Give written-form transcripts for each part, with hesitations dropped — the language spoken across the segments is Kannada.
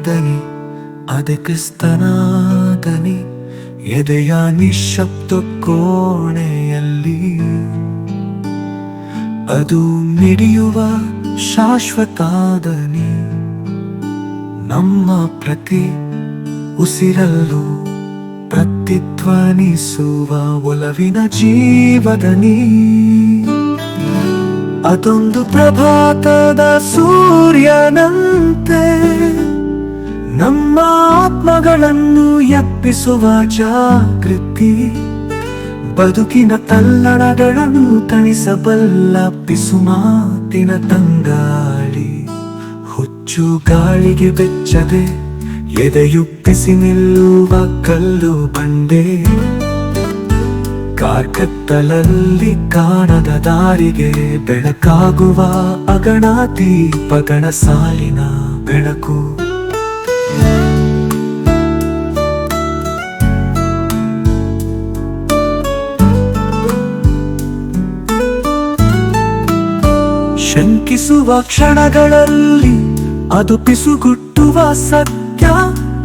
ದನಿ, ಅದೇ ಕ್ರಿಸ್ತನ ದನಿ, ಎದೆಯ ನಿಶ್ಶಬ್ದ ಕೋಣೆಯಲ್ಲಿ ಅದು ಮಿಡಿಯುವ ಶಾಶ್ವತ ದನಿ. ನಮ್ಮ ಪ್ರತಿ ಉಸಿರಲ್ಲೂ ಪ್ರತಿಧ್ವನಿಸುವ ಒಲವಿನ ಜೀವದನಿ. ಅದೊಂದು ಪ್ರಭಾತದ ಸೂರ್ಯನಂತೆ ನಮ್ಮ ಆತ್ಮಗಳನ್ನು ಎಬ್ಬಿಸುವ ಜಾಗೃತಿ. ಬದುಕಿನ ತಲ್ಲಣಗಳನ್ನು ತಣಿಸಬಲ್ಲ ಪಿಸುಮಾತಿನ ತಂಗಾಳಿ. ಹುಚ್ಚು ಗಾಳಿಗೆ ಬೆಚ್ಚದೆ ಎದೆಯುಪ್ಪಿಸಿ ನಿಲ್ಲುವ ಕಲ್ಲು ಬಂಡೆ. ಕಾರ್ಕತ್ತಲಲ್ಲಿ ಕಾಣದ ದಾರಿಗೆ ಬೆಳಕಾಗುವ ಅಗಣ ದೀಪಗಳ ಸಾಲಿನ ಬೆಳಕು. ಶಂಕಿಸುವ ಕ್ಷಣಗಳಲ್ಲಿ ಅದು ಪಿಸುಗುಟ್ಟುವ ಸತ್ಯ.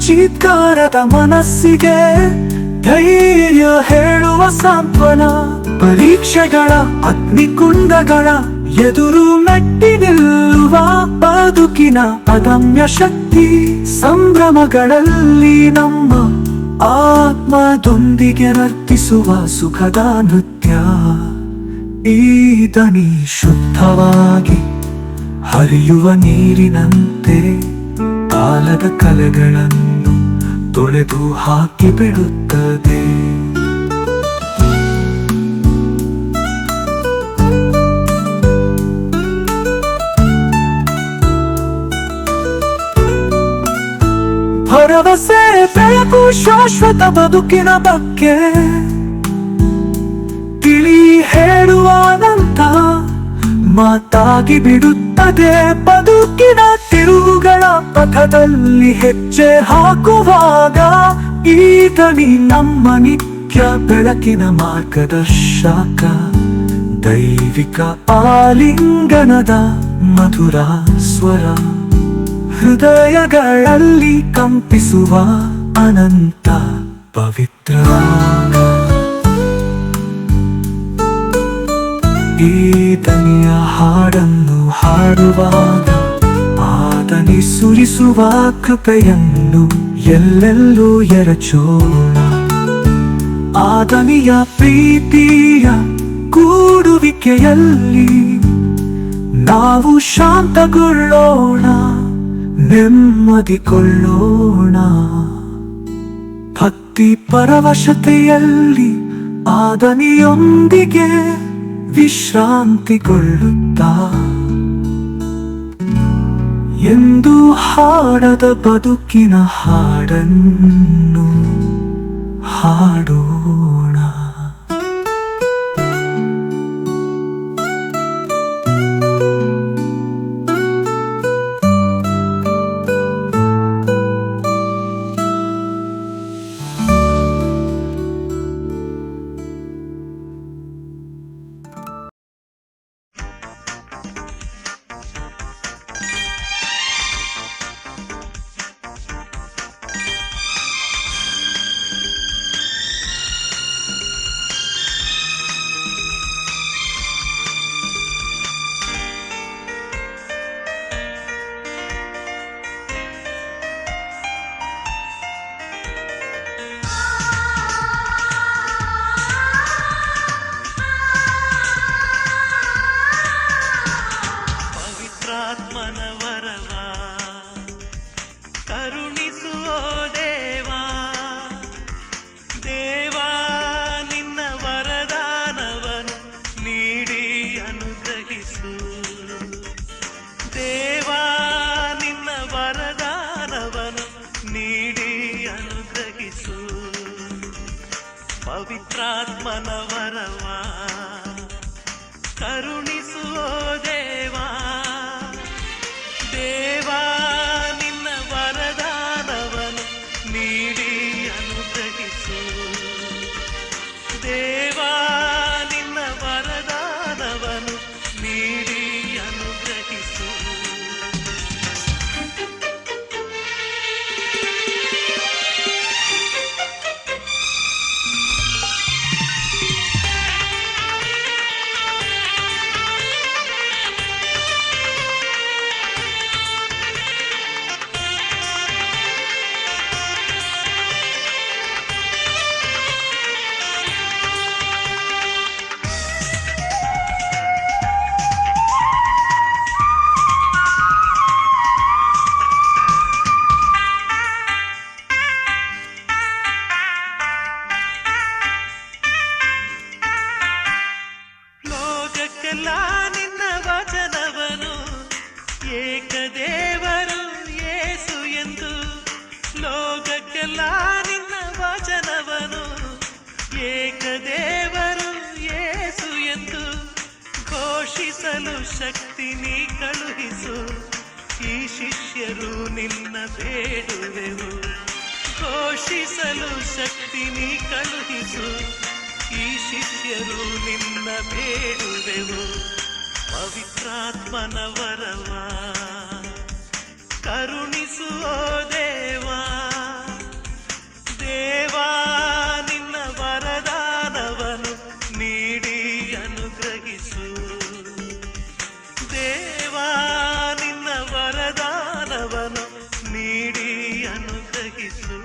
ಚೀತ್ಕಾರದ ಮನಸ್ಸಿಗೆ ಧೈರ್ಯ ಹೇಳುವ ಸಾಂತ್ವನ. ಪರೀಕ್ಷೆಗಳ ಅಗ್ನಿಕುಂಡಗಳ ಎದುರು ಮೆಟ್ಟಿ ನಿಲ್ಲುವ ಬದುಕಿನ ಅದಮ್ಯ ಶಕ್ತಿ. ಸಂಭ್ರಮಗಳಲ್ಲಿ ನಮ್ಮ ಆತ್ಮದೊಂದಿಗೆ ನರ್ತಿಸುವ ಸುಖದ ನೃತ್ಯ. ಈ ದನಿ ಶುದ್ಧವಾಗಿ ಹರಿಯುವ ನೀರಿನಂತೆ ಕಾಲದ ಕಲೆಗಳನ್ನು ತೊಳೆದು ಹಾಕಿ ಬಿಡುತ್ತದೆ. ಭರವಸೆ ಬೆಳಕು ಶಾಶ್ವತ ಬದುಕಿನ ಬಗ್ಗೆ ತಿಳಿ ಹೇಳುವ ಅನಂತ ಮಾತಾಗಿ ಬಿಡುತ್ತದೆ. ಬದುಕಿನ ತಿರುವುಗಳ ಪಥದಲ್ಲಿ ಹೆಜ್ಜೆ ಹಾಕುವಾಗ ಈ ದನಿ ನಮ್ಮ ನಿತ್ಯ ಬೆಳಕಿನ ಮಾರ್ಗದರ್ಶಕ. ದೈವಿಕ ಆಲಿಂಗನದ ಮಧುರ ಸ್ವರ, ಹೃದಯಗಳಲ್ಲಿ ಕಂಪಿಸುವ ಅನಂತ ಪವಿತ್ರ. ಈ ದನಿಯ ಹಾಡನ್ನು ಹಾಡುವಾಗ ಆ ದನಿ ಸುರಿಸುವ ಕೃಪೆಯನ್ನು ಎಲ್ಲೆಲ್ಲೂ ಎರಚೋಣ. ಆ ದನಿಯ ಪ್ರೀತಿಯ ಕೂಡುವಿಕೆಯಲ್ಲಿ ನಾವು ಶಾಂತಗೊಳ್ಳೋಣ, ನೆಮ್ಮದಿಗೊಳ್ಳೋಣ. ಭಕ್ತಿ ಪರವಶತೆಯಲ್ಲಿ ಆ ದನಿಯೊಂದಿಗೆ ವಿಶ್ರಾಂತಿಗೊಳ್ಳುತ್ತಾ ಎಂದು ಹಾಡದ ಬದುಕಿನ ಹಾಡನ್ನು ಹಾಡೋಣ. ಪವಿತ್ರಾತ್ಮನ ವರವ ಕರುಣಿಸುವ ದೇವಾ. ದೇವಾ ನಿನ್ನ ವರದಾನವನ್ನು ನೀಡಿ ಅನುಗ್ರಹಿಸು. ದೇವಾ ನಿನ್ನ ವರದಾನವನ್ನು ನೀಡಿ ಅನುಗ್ರಹಿಸು. ಎಲ್ಲ ನಿನ್ನ ವಚನವನು ಏಕದೇವರು ಯೇಸು ಎಂದು ಘೋಷಿಸಲು ಶಕ್ತಿ ನೀ ಕಳುಹಿಸು. ಈ ಶಿಷ್ಯರು ನಿನ್ನ ಬೇಡುವೆವು, ಘೋಷಿಸಲು ಶಕ್ತಿ ನೀ ಕಳುಹಿಸು. ಈ ಶಿಷ್ಯರು ನಿನ್ನ ಬೇಡುವೆವು. ಪವಿತ್ರಾತ್ಮನ ವರವ ಕರುಣಿಸುವ ದೇವಾ, ದೇವಾ ನಿನ್ನ ವರದಾನವನು ನೀಡಿ ಅನುಗ್ರಹಿಸು. ದೇವಾ ನಿನ್ನ ವರದಾನವನು ನೀಡಿ ಅನುಗ್ರಹಿಸು.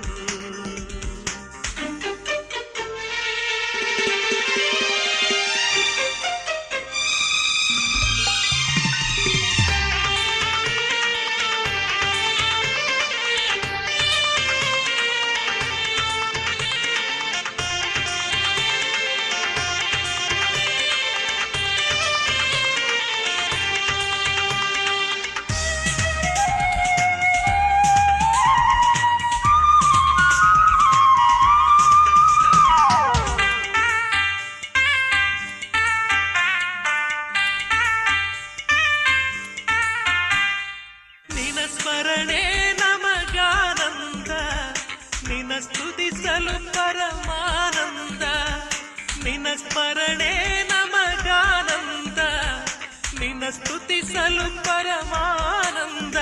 ಸ್ಮರಣೆ ನಮಗಾನಂದ, ನಿನ್ನ ಸ್ತುತಿಸಲು ಪರಮಾನಂದ. ನಿನ್ನ ಸ್ಮರಣೆ ನಮಗಾನಂದ, ನಿನ್ನ ಸ್ತುತಿಸಲು ಪರಮಾನಂದ.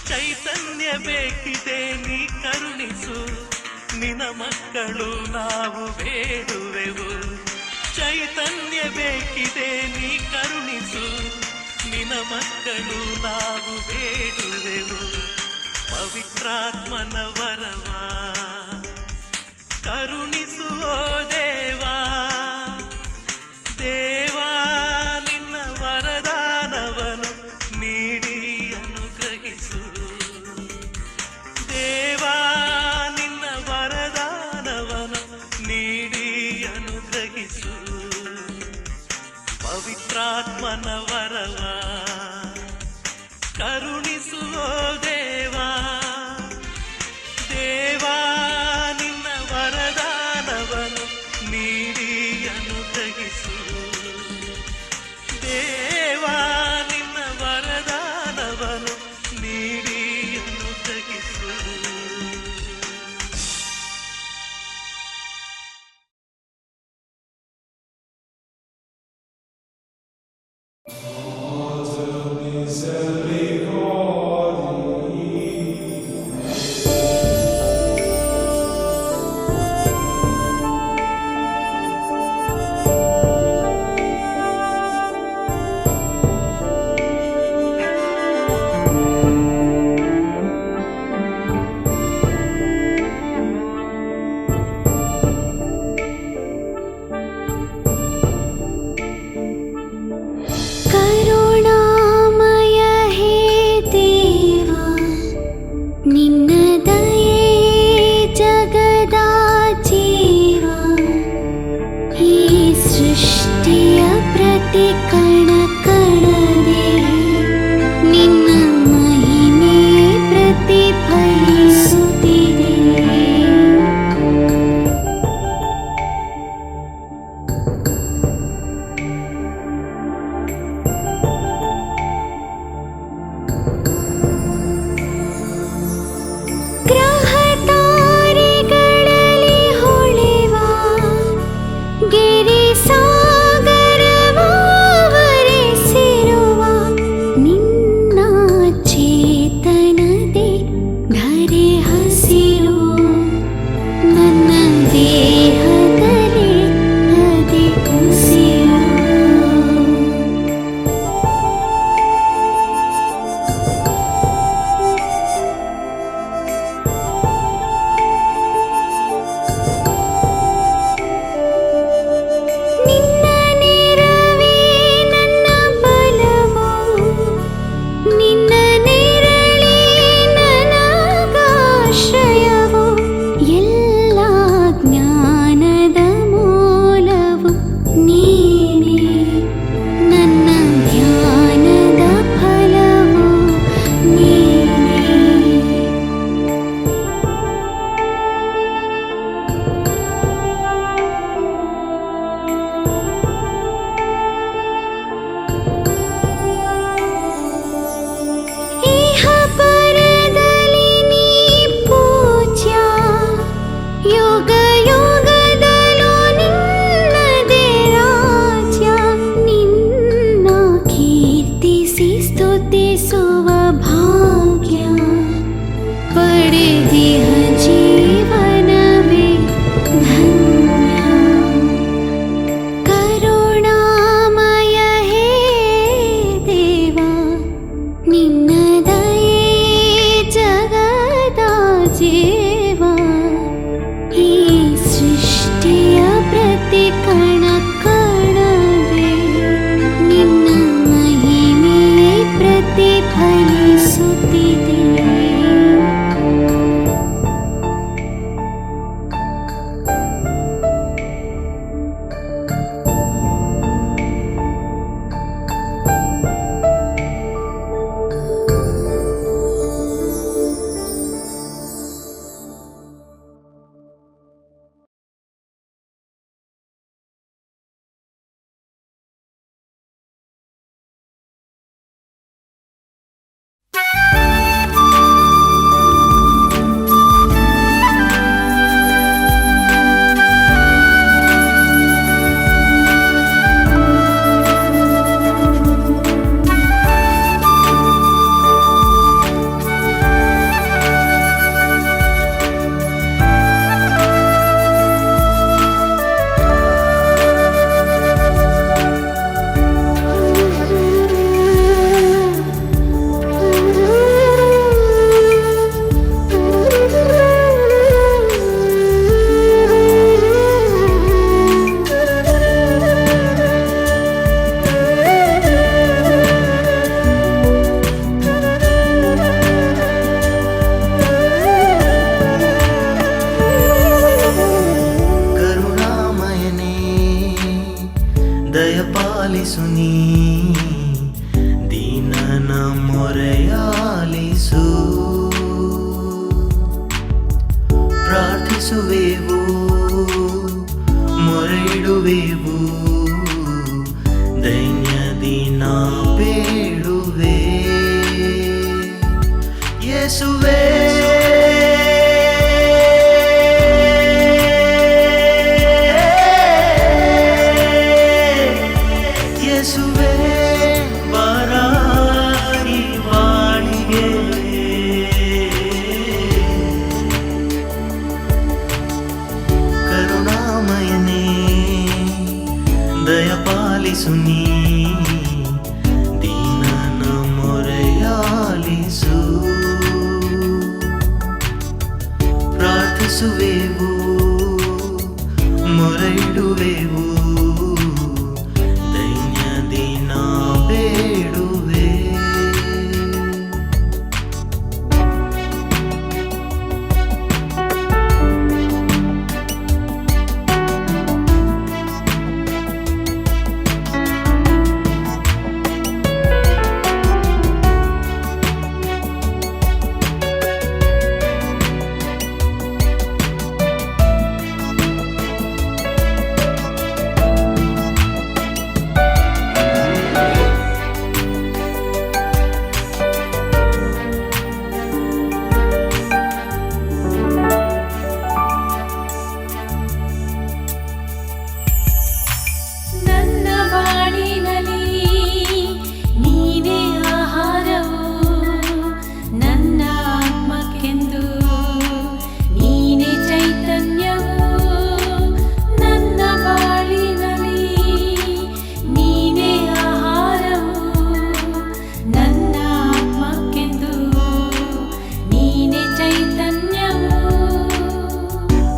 ಚೈತನ್ಯ ಬೇಕಿದೆ ನೀ ಕರುಣಿಸು, ನಿನ್ನ ಮಕ್ಕಳು ನಾವು ಬೇಡುವೆವು. ಚೈತನ್ಯ ಬೇಕಿದೆ ನೀ ಕರುಣಿಸು, ನಿನ್ನ ಮಕ್ಕಳು ನಾವು ಬೇಡುವೆವು. ಪವಿತ್ರಾತ್ಮನ ವರವ ಕರುಣಿಸುವ ದೇವಾ, ದೇವಾ ನಿನ್ನ ವರದಾನವನು ನೀಡಿ ಅನುಗ್ರಹಿಸು. ದೇವಾ ನಿನ್ನ ವರದಾನವನು ನೀಡಿ ಅನುಗ್ರಹಿಸು. ಪವಿತ್ರಾತ್ಮನ ವರವ ಕರುಣಿಸುವ ದೇವಾ, ದೇವಾ ನಿನ್ನ ವರದಾನವನು ನೀಡಿ ಅನುಗ್ರಹಿಸು. ದೇವಾ ನಿನ್ನ ವರದಾನವನು ನೀಡಿ ಅನುಗ್ರಹಿಸು. ಪಡೆದಿಹ ಜೀವನವೇ ಧನ್ಯ. ಕರುಣಾಮಯ ಹೇ ದೇವ, ನಿನ್ನ ದಯೆ ಜಗದ ಜೀವ. ಈ ಸೃಷ್ಟಿಯ ಪ್ರತಿ ಕಣ ಕಣವೇ ನಿನ್ನ ಮಹಿಮೆಯೇ ಪ್ರತಿಫಲಿಸುತ್ತಿದೆ. ದಯಪಾಲಿಸು ನೀ ದೀನನ ಮೊರೆಯಾಲಿಸು. ಪ್ರಾರ್ಥಿಸುವೆವು, ಮೊರೆಯಿಡುವೆವು, ದೈನ್ಯದಿ ನಾ ಬೇಡುವೆ. ಯೇಸುವೇ ಯೇಸುವೇ ಬರಾರಿ ಬಾಳಿಗೆ. ಕರುಣಾಮಯನೇ ದಯಪಾಲಿಸು ನೀ ದೀನನ ಮೊರೆಯಾಲಿಸು. ಪ್ರಾರ್ಥಿಸುವೆವು, ಮೊರೆಯಿಡುವೆವು, ಬೇಡುವೆ.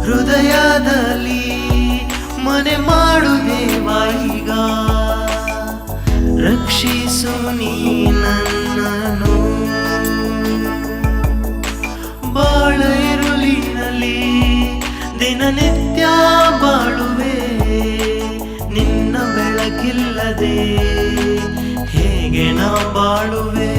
ಹೃದಯದಲ್ಲಿ ಮನೆ ಮಾಡು ದೇವ ಈಗ. ರಕ್ಷಿಸು ನೀ ನನ್ನನು, ಬಾಳ ಇರುಳಿನಲ್ಲಿ ದಿನನಿತ್ಯ ಬಾಳುವೆ. ನಿನ್ನ ಬೆಳಕಿಲ್ಲದೆ ಹೇಗೆ ನಾ ಬಾಳುವೆ.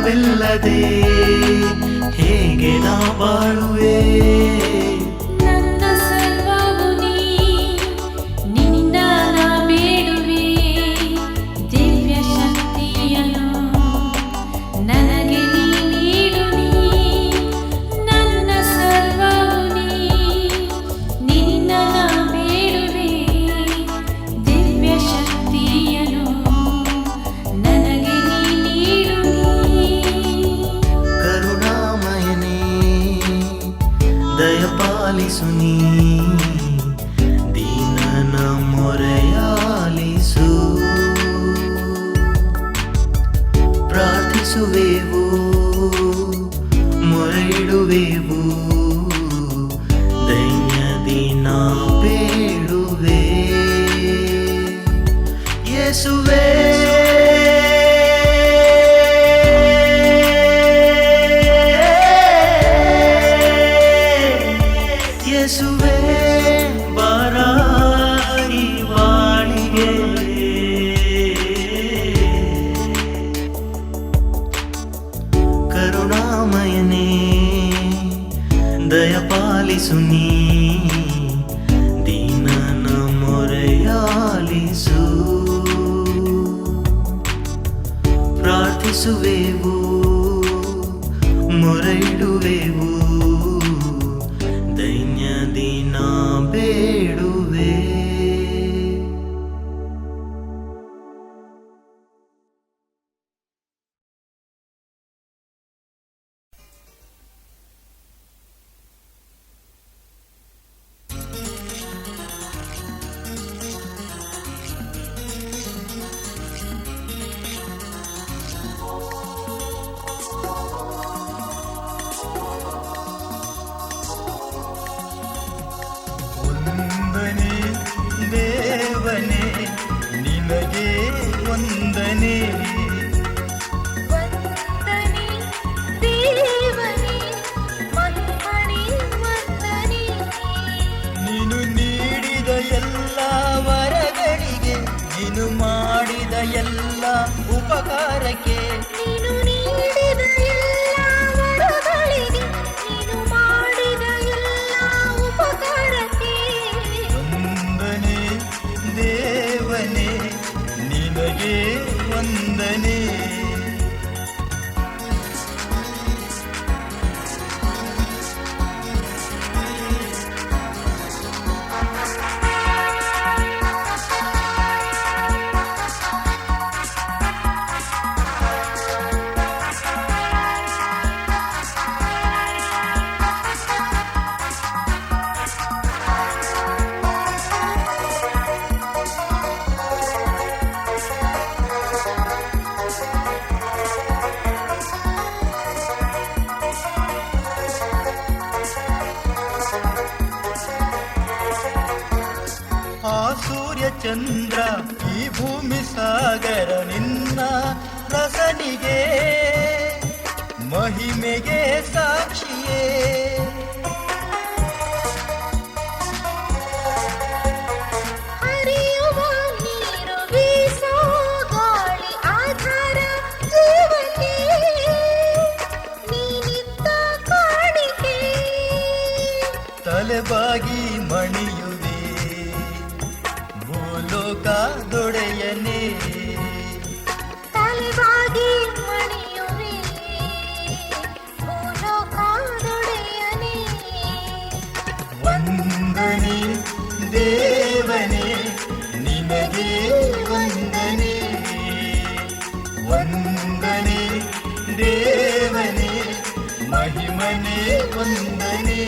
ನಿನ್ನವಿಲ್ಲದೆ ಹೇಗೆ ನಾ ಬಾಳುವೆ. ನನ್ನ ಸರ್ವವು ನೀ, ನಿನ್ನ ನಾ ಬೇಡುವೆ. ದಿವ್ಯ ಶಕ್ತಿಯನ್ನು ನನಗೆ ನೀ ನೀಡು ನೀ. ನನ್ನ ಸರ್ವವು ನೀ, ನಿನ್ನ ನಾ ಬೇಡುವೆ. ದಿವ್ಯ ಶಕ್ತಿಯನ್ನು ನನಗೆ ನೀ ನೀಡು ನೀ. ಕರುಣಾಮಯನೇ ದಯಪಾಲಿಸು ನೀ, ದೀನನ ಮೊರೆಯಾಲಿಸು. ಪ್ರಾರ್ಥಿಸುವೆವು ಮೊರೆಯಿಡುವೆವು, ದೈನ್ಯದಿ ನಾ ಬೇಡುವೆ. ಯೇಸುವೇ ಯೇಸುವೇ ಬಾರಾಯಿ ಬಾಳಿಗೆ. ಕರುಣಾಮಯನೇ ದಯಪಾಲಿಸು ನೀ, ದೀನನ ಮೊರೆಯಾಲಿಸು. ಪ್ರಾರ್ಥಿಸುವೆವು ಮೊರೆಯಿಡುವೆವು, ದೈನ್ಯದಿ ನಾ ಬೇಡುವೆ. ವಂದನೆ ದೇವನೇ ನಿನಗೆ ವಂದನೆ. ವಂದನೆ ದೇವನೇ ಮಹಿಮನೇ ವಂದನೆ. ನೀನು ನೀಡಿದ ಎಲ್ಲ ವರಗಳಿಗೆ, ನೀನು ಮಾಡಿದ ಎಲ್ಲ ಉಪಕಾರಕ್ಕೆ, ನೀನು ನೀಡಿದ ಎಲ್ಲ ವರಗಳಿಗೆ, ನೀನು ಮಾಡಿದ ಎಲ್ಲ ಉಪಕಾರಕ್ಕೆ. ವಂದನೆ ದೇವನೇ ನಿನಗೆ ವಂದನೆ. ಆ ಸೂರ್ಯ ಚಂದ್ರ ಈ ಭೂಮಿ ಸಾಗರ ನಿನ್ನ ರಸನಿಗೆ ಮಹಿಮೆಗೆ ಸಾಕ್ಷಿಯೇ. ಹರಿಯುವ ನೀರು, ಬೀಸೋ ಗಾಳಿ, ಆಧಾರ ಜೀವಕ್ಕೆ ನೀನಿದ್ದ ಕಾಣಿಕೆ. ತಲೆಬಾಗಿ ಮಣಿಯುವೆ ಭೂಲೋಕ ದೊಡೆಯನೇ. ತಲೆಬಾಗಿ ಮಣಿಯುವೆ ಭೂಲೋಕದೊಡೆಯನೇ. ವಂದನೆ ದೇವನೇ ನಿನಗೆ ವಂದನೆ. ವಂದನೆ ದೇವನೇ ಮಹಿಮನೇ ವಂದನೆ.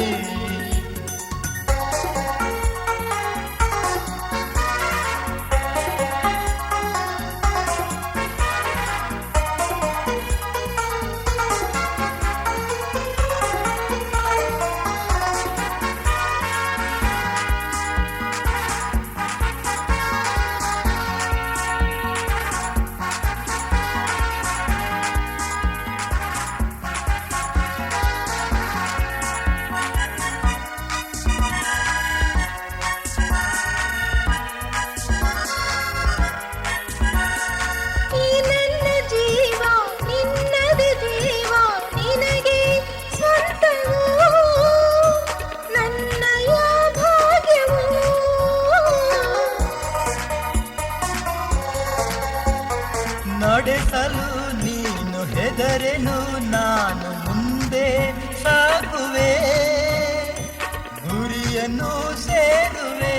ನಿನ್ನನ್ನು ಸೇರುವೆ.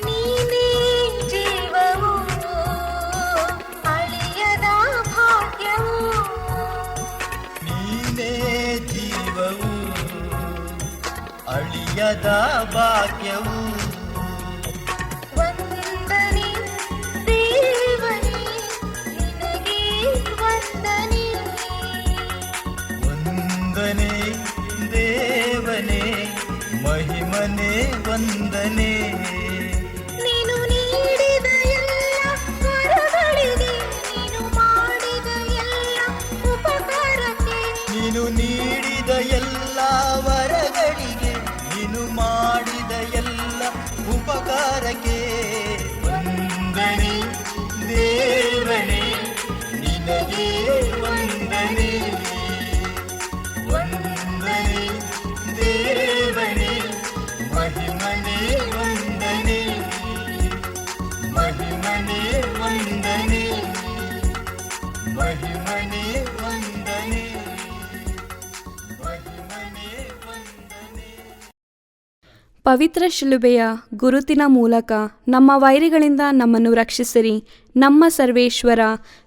ನೀನೇ ಜೀವವು ಅಳಿಯದ ಭಾಗ್ಯವು. ನೀನೇ ಜೀವವು ಅಳಿಯದ ಭಾಗ್ಯವು. ವಂದನೆ ದೇವನೇ ನಿನಗೆ ವಂದನೆ. ವಂದನೆ ದೇವನೇ ಮಹಿಮನೆ ವಂದನೆ. ನೀನು ನೀಡಿದ ಎಲ್ಲ ವರಗಳಿಗೆ, ನೀನು ಮಾಡಿದ ಎಲ್ಲ ಉಪಕಾರಕ್ಕೆ, ನೀನು ನೀಡಿದ ಎಲ್ಲ ವರಗಳಿಗೆ, ನೀನು ಮಾಡಿದ ಎಲ್ಲ ಉಪಕಾರಕ್ಕೆ ವಂದನೆ ದೇವನೇ ನಿನಗೆ ವಂದನೆ. ವಂದನೆ ದೇವನೇ ಮಹಿಮನೆ ವಂದನೆ. ಮಹಿಮನೆ ವಂದನೆ. ಮಹಿಮನೆ ವಂದನೆ. ಮಹಿಮನೆ ವಂದನೆ. ಪವಿತ್ರ ಶಿಲುಬೆಯ ಗುರುತಿನ ಮೂಲಕ ನಮ್ಮ ವೈರಿಗಳಿಂದ ನಮ್ಮನ್ನು ರಕ್ಷಿಸಿರಿ. ನಮ್ಮ ಸರ್ವೇಶ್ವರ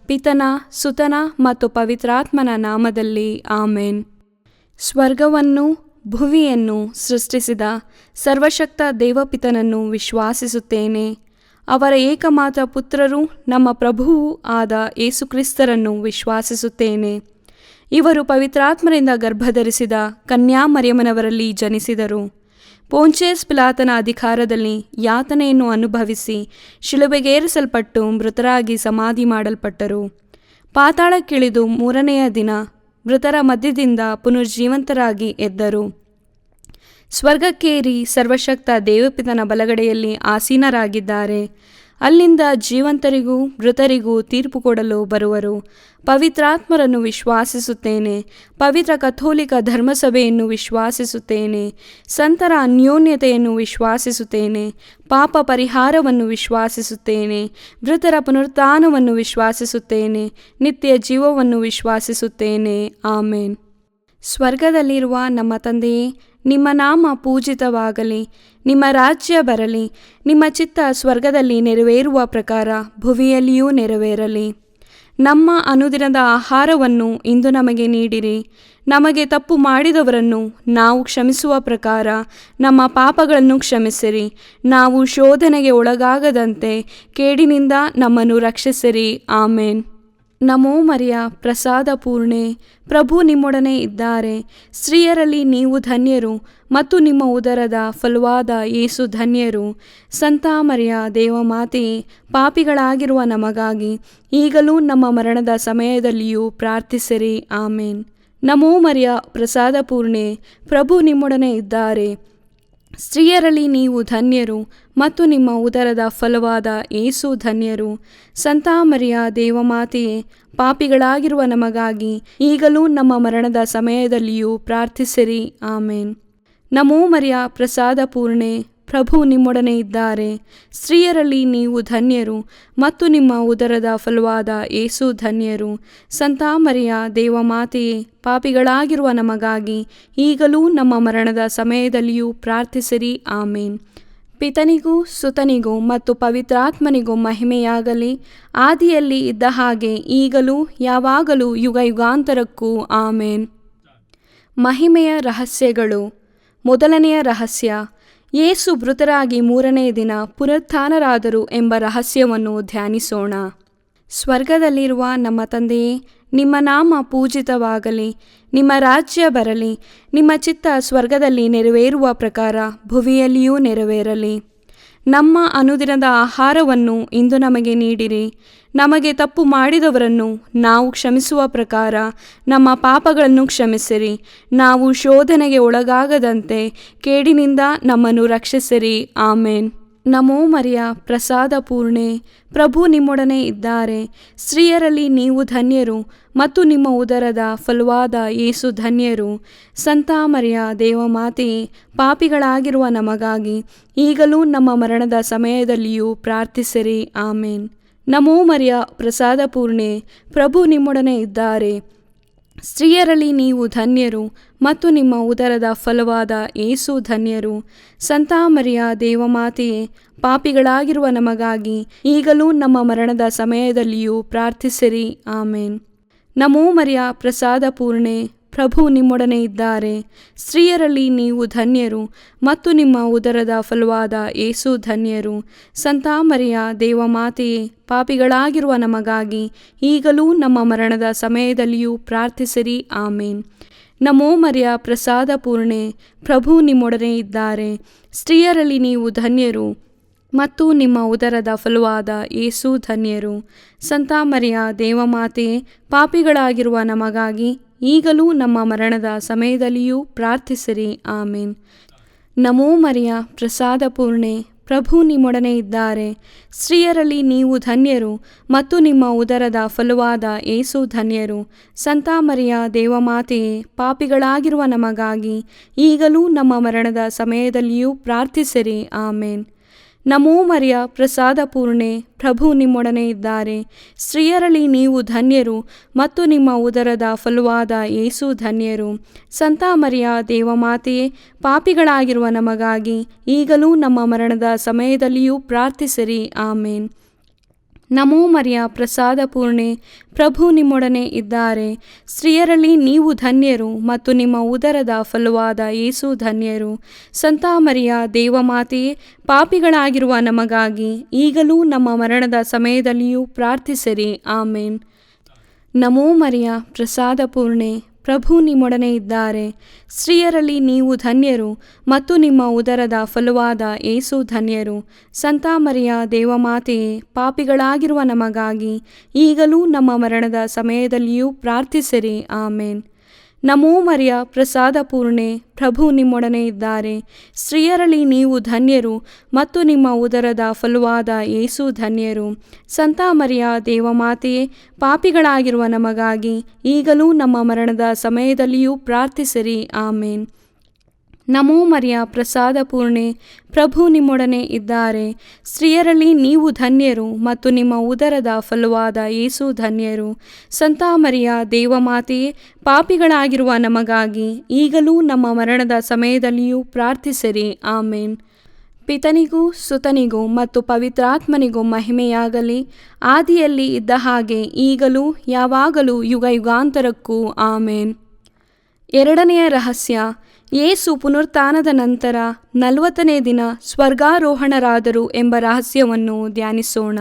ಪಿತನ ಸುತನ ಮತ್ತು ಪವಿತ್ರಾತ್ಮನ ನಾಮದಲ್ಲಿ ಆಮೇನ್. ಸ್ವರ್ಗವನ್ನು ಭುವಿಯನ್ನು ಸೃಷ್ಟಿಸಿದ ಸರ್ವಶಕ್ತ ದೇವಪಿತನನ್ನು ವಿಶ್ವಾಸಿಸುತ್ತೇನೆ. ಅವರ ಏಕಮಾತ್ರ ಪುತ್ರರು ನಮ್ಮ ಪ್ರಭುವೂ ಆದ ಯೇಸುಕ್ರಿಸ್ತರನ್ನು ವಿಶ್ವಾಸಿಸುತ್ತೇನೆ. ಇವರು ಪವಿತ್ರಾತ್ಮರಿಂದ ಗರ್ಭಧರಿಸಿದ ಕನ್ಯಾಮರಿಯಮ್ಮನವರಲ್ಲಿ ಜನಿಸಿದರು. ಪೋಂಚೇಸ್ ಪಿಲಾತನ ಅಧಿಕಾರದಲ್ಲಿ ಯಾತನೆಯನ್ನು ಅನುಭವಿಸಿ ಶಿಲುಬೆಗೇರಿಸಲ್ಪಟ್ಟು ಮೃತರಾಗಿ ಸಮಾಧಿ ಮಾಡಲ್ಪಟ್ಟರು. ಪಾತಾಳಕ್ಕಿಳಿದು ಮೂರನೆಯ ದಿನ ಮೃತರ ಮಧ್ಯದಿಂದ ಪುನರ್ಜೀವಂತರಾಗಿ ಎದ್ದರು. ಸ್ವರ್ಗಕ್ಕೇರಿ ಸರ್ವಶಕ್ತ ದೇವಪಿತನ ಬಲಗಡೆಯಲ್ಲಿ ಆಸೀನರಾಗಿದ್ದಾರೆ. ಅಲ್ಲಿಂದ ಜೀವಂತರಿಗೂ ಮೃತರಿಗೂ ತೀರ್ಪು ಕೊಡಲು ಬರುವರು. ಪವಿತ್ರಾತ್ಮರನ್ನು ವಿಶ್ವಾಸಿಸುತ್ತೇನೆ. ಪವಿತ್ರ ಕಥೋಲಿಕ ಧರ್ಮಸಭೆಯನ್ನು ವಿಶ್ವಾಸಿಸುತ್ತೇನೆ. ಸಂತರ ಅನ್ಯೋನ್ಯತೆಯನ್ನು ವಿಶ್ವಾಸಿಸುತ್ತೇನೆ. ಪಾಪ ಪರಿಹಾರವನ್ನು ವಿಶ್ವಾಸಿಸುತ್ತೇನೆ. ಮೃತರ ಪುನರುತ್ಥಾನವನ್ನು ವಿಶ್ವಾಸಿಸುತ್ತೇನೆ. ನಿತ್ಯ ಜೀವವನ್ನು ವಿಶ್ವಾಸಿಸುತ್ತೇನೆ. ಆಮೇನ್. ಸ್ವರ್ಗದಲ್ಲಿರುವ ನಮ್ಮ ತಂದೆಯೇ, ನಿಮ್ಮ ನಾಮ ಪೂಜಿತವಾಗಲಿ. ನಿಮ್ಮ ರಾಜ್ಯ ಬರಲಿ. ನಿಮ್ಮ ಚಿತ್ತ ಸ್ವರ್ಗದಲ್ಲಿ ನೆರವೇರುವ ಪ್ರಕಾರ ಭುವಿಯಲ್ಲಿಯೂ ನೆರವೇರಲಿ. ನಮ್ಮ ಅನುದಿನದ ಆಹಾರವನ್ನು ಇಂದು ನಮಗೆ ನೀಡಿರಿ. ನಮಗೆ ತಪ್ಪು ಮಾಡಿದವರನ್ನು ನಾವು ಕ್ಷಮಿಸುವ ಪ್ರಕಾರ ನಮ್ಮ ಪಾಪಗಳನ್ನು ಕ್ಷಮಿಸಿರಿ. ನಾವು ಶೋಧನೆಗೆ ಒಳಗಾಗದಂತೆ ಕೇಡಿನಿಂದ ನಮ್ಮನ್ನು ರಕ್ಷಿಸಿರಿ. ಆಮೇನ್. ನಮೋ ಮರಿಯ, ಪ್ರಸಾದ ಪೂರ್ಣೆ, ಪ್ರಭು ನಿಮ್ಮೊಡನೆ ಇದ್ದಾರೆ. ಸ್ತ್ರೀಯರಲ್ಲಿ ನೀವು ಧನ್ಯರು ಮತ್ತು ನಿಮ್ಮ ಉದರದ ಫಲವಾದ ಯೇಸು ಧನ್ಯರು. ಸಂತ ಮರಿಯ ದೇವಮಾತೆಯೇ, ಪಾಪಿಗಳಾಗಿರುವ ನಮಗಾಗಿ ಈಗಲೂ ನಮ್ಮ ಮರಣದ ಸಮಯದಲ್ಲಿಯೂ ಪ್ರಾರ್ಥಿಸಿರಿ. ಆಮೇನ್. ನಮೋ ಮರಿಯ, ಪ್ರಸಾದ ಪೂರ್ಣೆ, ಪ್ರಭು ನಿಮ್ಮೊಡನೆ ಇದ್ದಾರೆ. ಸ್ತ್ರೀಯರಲ್ಲಿ ನೀವು ಧನ್ಯರು ಮತ್ತು ನಿಮ್ಮ ಉದರದ ಫಲವಾದ ಯೇಸು ಧನ್ಯರು. ಸಂತ ಮರಿಯ ದೇವಮಾತೆಯೇ, ಪಾಪಿಗಳಾಗಿರುವ ನಮಗಾಗಿ ಈಗಲೂ ನಮ್ಮ ಮರಣದ ಸಮಯದಲ್ಲಿಯೂ ಪ್ರಾರ್ಥಿಸಿರಿ. ಆಮೇನ್. ನಮೋ ಮರಿಯ, ಪ್ರಸಾದ ಪೂರ್ಣೆ, ಪ್ರಭು ನಿಮ್ಮೊಡನೆ ಇದ್ದಾರೆ. ಸ್ತ್ರೀಯರಲ್ಲಿ ನೀವು ಧನ್ಯರು ಮತ್ತು ನಿಮ್ಮ ಉದರದ ಫಲವಾದ ಯೇಸು ಧನ್ಯರು. ಸಂತ ಮರಿಯ ದೇವಮಾತೆಯೇ, ಪಾಪಿಗಳಾಗಿರುವ ನಮಗಾಗಿ ಈಗಲೂ ನಮ್ಮ ಮರಣದ ಸಮಯದಲ್ಲಿಯೂ ಪ್ರಾರ್ಥಿಸಿರಿ. ಆಮೇನ್. ಪಿತನಿಗೂ ಸುತನಿಗೂ ಮತ್ತು ಪವಿತ್ರಾತ್ಮನಿಗೂ ಮಹಿಮೆಯಾಗಲಿ, ಆದಿಯಲ್ಲಿ ಇದ್ದ ಹಾಗೆ ಈಗಲೂ ಯಾವಾಗಲೂ ಯುಗ ಯುಗಾಂತರಕ್ಕೂ. ಆಮೇನ್. ಮಹಿಮೆಯ ರಹಸ್ಯಗಳು. ಮೊದಲನೆಯ ರಹಸ್ಯ, ಯೇಸು ಮೃತರಾಗಿ ಮೂರನೇ ದಿನ ಪುನರುತ್ಥಾನರಾದರು ಎಂಬ ರಹಸ್ಯವನ್ನು ಧ್ಯಾನಿಸೋಣ. ಸ್ವರ್ಗದಲ್ಲಿರುವ ನಮ್ಮ ತಂದೆಯೇ, ನಿಮ್ಮ ನಾಮ ಪೂಜಿತವಾಗಲಿ. ನಿಮ್ಮ ರಾಜ್ಯ ಬರಲಿ. ನಿಮ್ಮ ಚಿತ್ತ ಸ್ವರ್ಗದಲ್ಲಿ ನೆರವೇರುವ ಪ್ರಕಾರ ಭುವಿಯಲ್ಲಿಯೂ ನೆರವೇರಲಿ. ನಮ್ಮ ಅನುದಿನದ ಆಹಾರವನ್ನು ಇಂದು ನಮಗೆ ನೀಡಿರಿ. ನಮಗೆ ತಪ್ಪು ಮಾಡಿದವರನ್ನು ನಾವು ಕ್ಷಮಿಸುವ ಪ್ರಕಾರ ನಮ್ಮ ಪಾಪಗಳನ್ನು ಕ್ಷಮಿಸಿರಿ. ನಾವು ಶೋಧನೆಗೆ ಒಳಗಾಗದಂತೆ ಕೇಡಿನಿಂದ ನಮ್ಮನ್ನು ರಕ್ಷಿಸಿರಿ. ಆಮೇನ್. ನಮೋ ಮರಿಯ, ಪ್ರಸಾದ ಪೂರ್ಣೆ, ಪ್ರಭು ನಿಮ್ಮೊಡನೆ ಇದ್ದಾರೆ. ಸ್ತ್ರೀಯರಲ್ಲಿ ನೀವು ಧನ್ಯರು ಮತ್ತು ನಿಮ್ಮ ಉದರದ ಫಲವಾದ ಯೇಸು ಧನ್ಯರು. ಸಂತ ಮರಿಯ ದೇವಮಾತೆಯೇ, ಪಾಪಿಗಳಾಗಿರುವ ನಮಗಾಗಿ ಈಗಲೂ ನಮ್ಮ ಮರಣದ ಸಮಯದಲ್ಲಿಯೂ ಪ್ರಾರ್ಥಿಸಿರಿ. ಆಮೇನ್. ನಮೋ ಮರಿಯ, ಪ್ರಸಾದ ಪೂರ್ಣೆ, ಪ್ರಭು ನಿಮ್ಮೊಡನೆ ಇದ್ದಾರೆ. ಸ್ತ್ರೀಯರಲ್ಲಿ ನೀವು ಧನ್ಯರು ಮತ್ತು ನಿಮ್ಮ ಉದರದ ಫಲವಾದ ಯೇಸು ಧನ್ಯರು. ಸಂತ ಮರಿಯ ದೇವಮಾತೆಯೇ, ಪಾಪಿಗಳಾಗಿರುವ ನಮಗಾಗಿ ಈಗಲೂ ನಮ್ಮ ಮರಣದ ಸಮಯದಲ್ಲಿಯೂ ಪ್ರಾರ್ಥಿಸಿರಿ. ಆಮೇನ್. ನಮೋ ಮರಿಯ ಪ್ರಸಾದ ಪೂರ್ಣೆ, ಪ್ರಭು ನಿಮ್ಮೊಡನೆ ಇದ್ದಾರೆ. ಸ್ತ್ರೀಯರಲ್ಲಿ ನೀವು ಧನ್ಯರು ಮತ್ತು ನಿಮ್ಮ ಉದರದ ಫಲವಾದ ಯೇಸು ಧನ್ಯರು. ಸಂತ ಮರಿಯ ದೇವಮಾತೆಯೇ, ಪಾಪಿಗಳಾಗಿರುವ ನಮಗಾಗಿ ಈಗಲೂ ನಮ್ಮ ಮರಣದ ಸಮಯದಲ್ಲಿಯೂ ಪ್ರಾರ್ಥಿಸಿರಿ. ಆಮೇನ್. ನಮೋ ಮರಿಯ ಪ್ರಸಾದ ಪೂರ್ಣೆ, ಪ್ರಭು ನಿಮ್ಮೊಡನೆ ಇದ್ದಾರೆ. ಸ್ತ್ರೀಯರಲ್ಲಿ ನೀವು ಧನ್ಯರು ಮತ್ತು ನಿಮ್ಮ ಉದರದ ಫಲವಾದ ಯೇಸು ಧನ್ಯರು. ಸಂತ ಮರಿಯ ದೇವಮಾತೆಯೇ, ಪಾಪಿಗಳಾಗಿರುವ ನಮಗಾಗಿ ಈಗಲೂ ನಮ್ಮ ಮರಣದ ಸಮಯದಲ್ಲಿಯೂ ಪ್ರಾರ್ಥಿಸಿರಿ. ಆಮೇನ್. ನಮೋ ಮರಿಯ ಪ್ರಸಾದ ಪೂರ್ಣೆ, ಪ್ರಭು ನಿಮ್ಮೊಡನೆ ಇದ್ದಾರೆ. ಸ್ತ್ರೀಯರಲ್ಲಿ ನೀವು ಧನ್ಯರು ಮತ್ತು ನಿಮ್ಮ ಉದರದ ಫಲವಾದ ಯೇಸು ಧನ್ಯರು. ಸಂತ ಮರಿಯ ದೇವಮಾತೆಯೇ, ಪಾಪಿಗಳಾಗಿರುವ ನಮಗಾಗಿ ಈಗಲೂ ನಮ್ಮ ಮರಣದ ಸಮಯದಲ್ಲಿಯೂ ಪ್ರಾರ್ಥಿಸಿರಿ. ಆಮೇನ್. ನಮೋ ಮರಿಯ ಪ್ರಸಾದ ಪೂರ್ಣೆ, ಪ್ರಭು ನಿಮ್ಮೊಡನೆ ಇದ್ದಾರೆ. ಸ್ತ್ರೀಯರಲ್ಲಿ ನೀವು ಧನ್ಯರು ಮತ್ತು ನಿಮ್ಮ ಉದರದ ಫಲವಾದ ಯೇಸು ಧನ್ಯರು. ಸಂತ ಮರಿಯ ದೇವಮಾತೆಯೇ, ಪಾಪಿಗಳಾಗಿರುವ ನಮಗಾಗಿ ಈಗಲೂ ನಮ್ಮ ಮರಣದ ಸಮಯದಲ್ಲಿಯೂ ಪ್ರಾರ್ಥಿಸಿರಿ. ಆಮೇನ್. ನಮೋ ಮರಿಯ ಪ್ರಸಾದ ಪೂರ್ಣೆ, ಪ್ರಭು ನಿಮ್ಮೊಡನೆ ಇದ್ದಾರೆ. ಸ್ತ್ರೀಯರಲ್ಲಿ ನೀವು ಧನ್ಯರು ಮತ್ತು ನಿಮ್ಮ ಉದರದ ಫಲವಾದ ಯೇಸು ಧನ್ಯರು. ಸಂತ ಮರಿಯ ದೇವಮಾತೆಯೇ, ಪಾಪಿಗಳಾಗಿರುವ ನಮಗಾಗಿ ಈಗಲೂ ನಮ್ಮ ಮರಣದ ಸಮಯದಲ್ಲಿಯೂ ಪ್ರಾರ್ಥಿಸಿರಿ. ಆಮೇನ್. ನಮೋ ಮರಿಯ ಪ್ರಸಾದ ಪೂರ್ಣೆ, ಪ್ರಭು ನಿಮ್ಮೊಡನೆ ಇದ್ದಾರೆ. ಸ್ತ್ರೀಯರಲ್ಲಿ ನೀವು ಧನ್ಯರು ಮತ್ತು ನಿಮ್ಮ ಉದರದ ಫಲವಾದ ಯೇಸು ಧನ್ಯರು. ಸಂತ ಮರಿಯ ದೇವಮಾತೆಯೇ, ಪಾಪಿಗಳಾಗಿರುವ ನಮಗಾಗಿ ಈಗಲೂ ನಮ್ಮ ಮರಣದ ಸಮಯದಲ್ಲಿಯೂ ಪ್ರಾರ್ಥಿಸಿರಿ. ಆಮೇನ್. ನಮೋ ಮರಿಯ ಪ್ರಸಾದ ಪೂರ್ಣೆ, ಪ್ರಭು ನಿಮ್ಮೊಡನೆ ಇದ್ದಾರೆ. ಸ್ತ್ರೀಯರಲ್ಲಿ ನೀವು ಧನ್ಯರು ಮತ್ತು ನಿಮ್ಮ ಉದರದ ಫಲವಾದ ಯೇಸು ಧನ್ಯರು. ಸಂತ ಮರಿಯ ದೇವಮಾತೆಯೇ, ಪಾಪಿಗಳಾಗಿರುವ ನಮಗಾಗಿ ಈಗಲೂ ನಮ್ಮ ಮರಣದ ಸಮಯದಲ್ಲಿಯೂ ಪ್ರಾರ್ಥಿಸಿರಿ. ಆಮೇನ್. ನಮೋ ಮರಿಯ ಪ್ರಸಾದ ಪೂರ್ಣೆ, ಪ್ರಭು ನಿಮ್ಮೊಡನೆ ಇದ್ದಾರೆ. ಸ್ತ್ರೀಯರಲ್ಲಿ ನೀವು ಧನ್ಯರು ಮತ್ತು ನಿಮ್ಮ ಉದರದ ಫಲವಾದ ಯೇಸು ಧನ್ಯರು. ಸಂತ ಮರಿಯ ದೇವಮಾತೆಯೇ, ಪಾಪಿಗಳಾಗಿರುವ ನಮಗಾಗಿ ಈಗಲೂ ನಮ್ಮ ಮರಣದ ಸಮಯದಲ್ಲಿಯೂ ಪ್ರಾರ್ಥಿಸಿರಿ. ಆಮೇನ್. ಪಿತನಿಗೂ ಸುತನಿಗೂ ಮತ್ತು ಪವಿತ್ರಾತ್ಮನಿಗೂ ಮಹಿಮೆಯಾಗಲಿ, ಆದಿಯಲ್ಲಿ ಇದ್ದ ಹಾಗೆ ಈಗಲೂ ಯಾವಾಗಲೂ ಯುಗಯುಗಾಂತರಕ್ಕೂ. ಆಮೇನ್. ಎರಡನೆಯ ರಹಸ್ಯ, ಯೇಸು ಪುನರುತ್ಥಾನದ ನಂತರ 40ನೇ ದಿನ ಸ್ವರ್ಗಾರೋಹಣರಾದರು ಎಂಬ ರಹಸ್ಯವನ್ನು ಧ್ಯಾನಿಸೋಣ.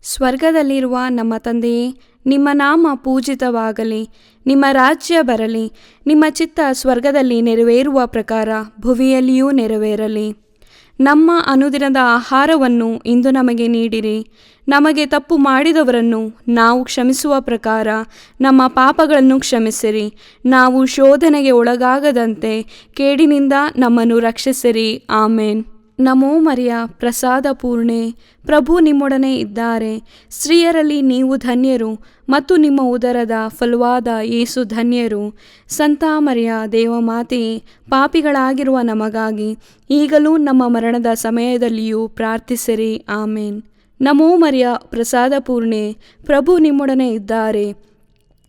ಸ್ವರ್ಗದಲ್ಲಿರುವ ನಮ್ಮ ತಂದೆಯೇ, ನಿಮ್ಮ ನಾಮ ಪೂಜಿತವಾಗಲಿ, ನಿಮ್ಮ ರಾಜ್ಯ ಬರಲಿ, ನಿಮ್ಮ ಚಿತ್ತ ಸ್ವರ್ಗದಲ್ಲಿ ನೆರವೇರುವ ಪ್ರಕಾರ ಭುವಿಯಲ್ಲಿಯೂ ನೆರವೇರಲಿ. ನಮ್ಮ ಅನುದಿನದ ಆಹಾರವನ್ನು ಇಂದು ನಮಗೆ ನೀಡಿರಿ. ನಮಗೆ ತಪ್ಪು ಮಾಡಿದವರನ್ನು ನಾವು ಕ್ಷಮಿಸುವ ಪ್ರಕಾರ ನಮ್ಮ ಪಾಪಗಳನ್ನು ಕ್ಷಮಿಸಿರಿ. ನಾವು ಶೋಧನೆಗೆ ಒಳಗಾಗದಂತೆ ಕೇಡಿನಿಂದ ನಮ್ಮನ್ನು ರಕ್ಷಿಸಿರಿ. ಆಮೇನ್. ನಮೋ ಮರಿಯ ಪ್ರಸಾದ ಪೂರ್ಣೆ, ಪ್ರಭು ನಿಮ್ಮೊಡನೆ ಇದ್ದಾರೆ. ಸ್ತ್ರೀಯರಲ್ಲಿ ನೀವು ಧನ್ಯರು ಮತ್ತು ನಿಮ್ಮ ಉದರದ ಫಲವಾದ ಯೇಸು ಧನ್ಯರು. ಸಂತ ಮರಿಯ ದೇವಮಾತೆಯೇ, ಪಾಪಿಗಳಾಗಿರುವ ನಮಗಾಗಿ ಈಗಲೂ ನಮ್ಮ ಮರಣದ ಸಮಯದಲ್ಲಿಯೂ ಪ್ರಾರ್ಥಿಸಿರಿ. ಆಮೇನ್. ನಮೋ ಮರಿಯ ಪ್ರಸಾದ ಪೂರ್ಣೆ, ಪ್ರಭು ನಿಮ್ಮೊಡನೆ ಇದ್ದಾರೆ.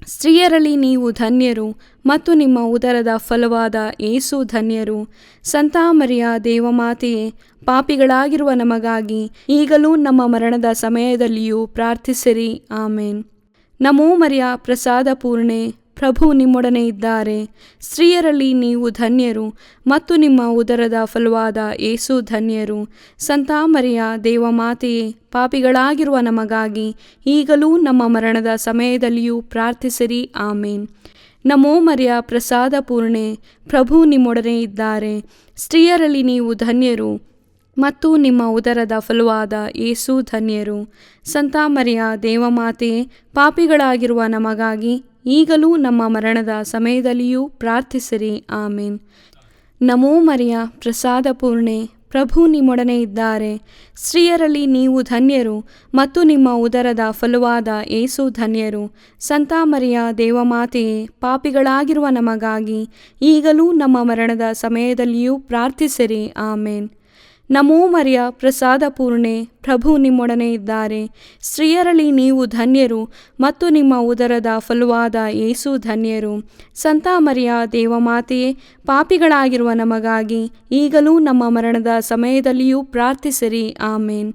ಸ್ತ್ರೀಯರಲ್ಲಿ ನೀವು ಧನ್ಯರು ಮತ್ತು ನಿಮ್ಮ ಉದರದ ಫಲವಾದ ಯೇಸು ಧನ್ಯರು. ಸಂತ ಮರಿಯ ದೇವಮಾತೆಯೇ, ಪಾಪಿಗಳಾಗಿರುವ ನಮಗಾಗಿ ಈಗಲೂ ನಮ್ಮ ಮರಣದ ಸಮಯದಲ್ಲಿಯೂ ಪ್ರಾರ್ಥಿಸಿರಿ. ಆಮೇನ್. ನಮೋ ಮರಿಯ ಪ್ರಸಾದ ಪೂರ್ಣೆ, ಪ್ರಭು ನಿಮ್ಮೊಡನೆ ಇದ್ದಾರೆ. ಸ್ತ್ರೀಯರಲ್ಲಿ ನೀವು ಧನ್ಯರು ಮತ್ತು ನಿಮ್ಮ ಉದರದ ಫಲವಾದ ಯೇಸು ಧನ್ಯರು. ಸಂತ ಮರಿಯ ದೇವಮಾತೆಯೇ, ಪಾಪಿಗಳಾಗಿರುವ ನಮಗಾಗಿ ಈಗಲೂ ನಮ್ಮ ಮರಣದ ಸಮಯದಲ್ಲಿಯೂ ಪ್ರಾರ್ಥಿಸಿರಿ. ಆಮೇನ್. ನಮೋ ಮರಿಯ ಪ್ರಸಾದ ಪೂರ್ಣೆ, ಪ್ರಭು ನಿಮ್ಮೊಡನೆ ಇದ್ದಾರೆ. ಸ್ತ್ರೀಯರಲ್ಲಿ ನೀವು ಧನ್ಯರು ಮತ್ತು ನಿಮ್ಮ ಉದರದ ಫಲವಾದ ಯೇಸು ಧನ್ಯರು. ಸಂತ ಮರಿಯ ದೇವಮಾತೆಯೇ, ಪಾಪಿಗಳಾಗಿರುವ ನಮಗಾಗಿ ಈಗಲೂ ನಮ್ಮ ಮರಣದ ಸಮಯದಲ್ಲಿಯೂ ಪ್ರಾರ್ಥಿಸಿರಿ. ಆಮೇನ್. ನಮೋ ಮರಿಯ ಪ್ರಸಾದ ಪೂರ್ಣೆ, ಪ್ರಭು ನಿಮ್ಮೊಡನೆ ಇದ್ದಾರೆ. ಸ್ತ್ರೀಯರಲ್ಲಿ ನೀವು ಧನ್ಯರು ಮತ್ತು ನಿಮ್ಮ ಉದರದ ಫಲವಾದ ಯೇಸು ಧನ್ಯರು. ಸಂತ ಮರಿಯ ದೇವಮಾತೆಯೇ, ಪಾಪಿಗಳಾಗಿರುವ ನಮಗಾಗಿ ಈಗಲೂ ನಮ್ಮ ಮರಣದ ಸಮಯದಲ್ಲಿಯೂ ಪ್ರಾರ್ಥಿಸಿರಿ. ಆಮೇನ್. ನಮೋ ಮರಿಯ ಪ್ರಸಾದ ಪೂರ್ಣೆ, ಪ್ರಭು ನಿಮ್ಮೊಡನೆ ಇದ್ದಾರೆ. ಸ್ತ್ರೀಯರಲ್ಲಿ ನೀವು ಧನ್ಯರು ಮತ್ತು ನಿಮ್ಮ ಉದರದ ಫಲವಾದ ಯೇಸು ಧನ್ಯರು. ಸಂತ ಮರಿಯ ದೇವಮಾತೆಯೇ, ಪಾಪಿಗಳಾಗಿರುವ ನಮಗಾಗಿ ಈಗಲೂ ನಮ್ಮ ಮರಣದ ಸಮಯದಲ್ಲಿಯೂ ಪ್ರಾರ್ಥಿಸಿರಿ. ಆಮೇನ್.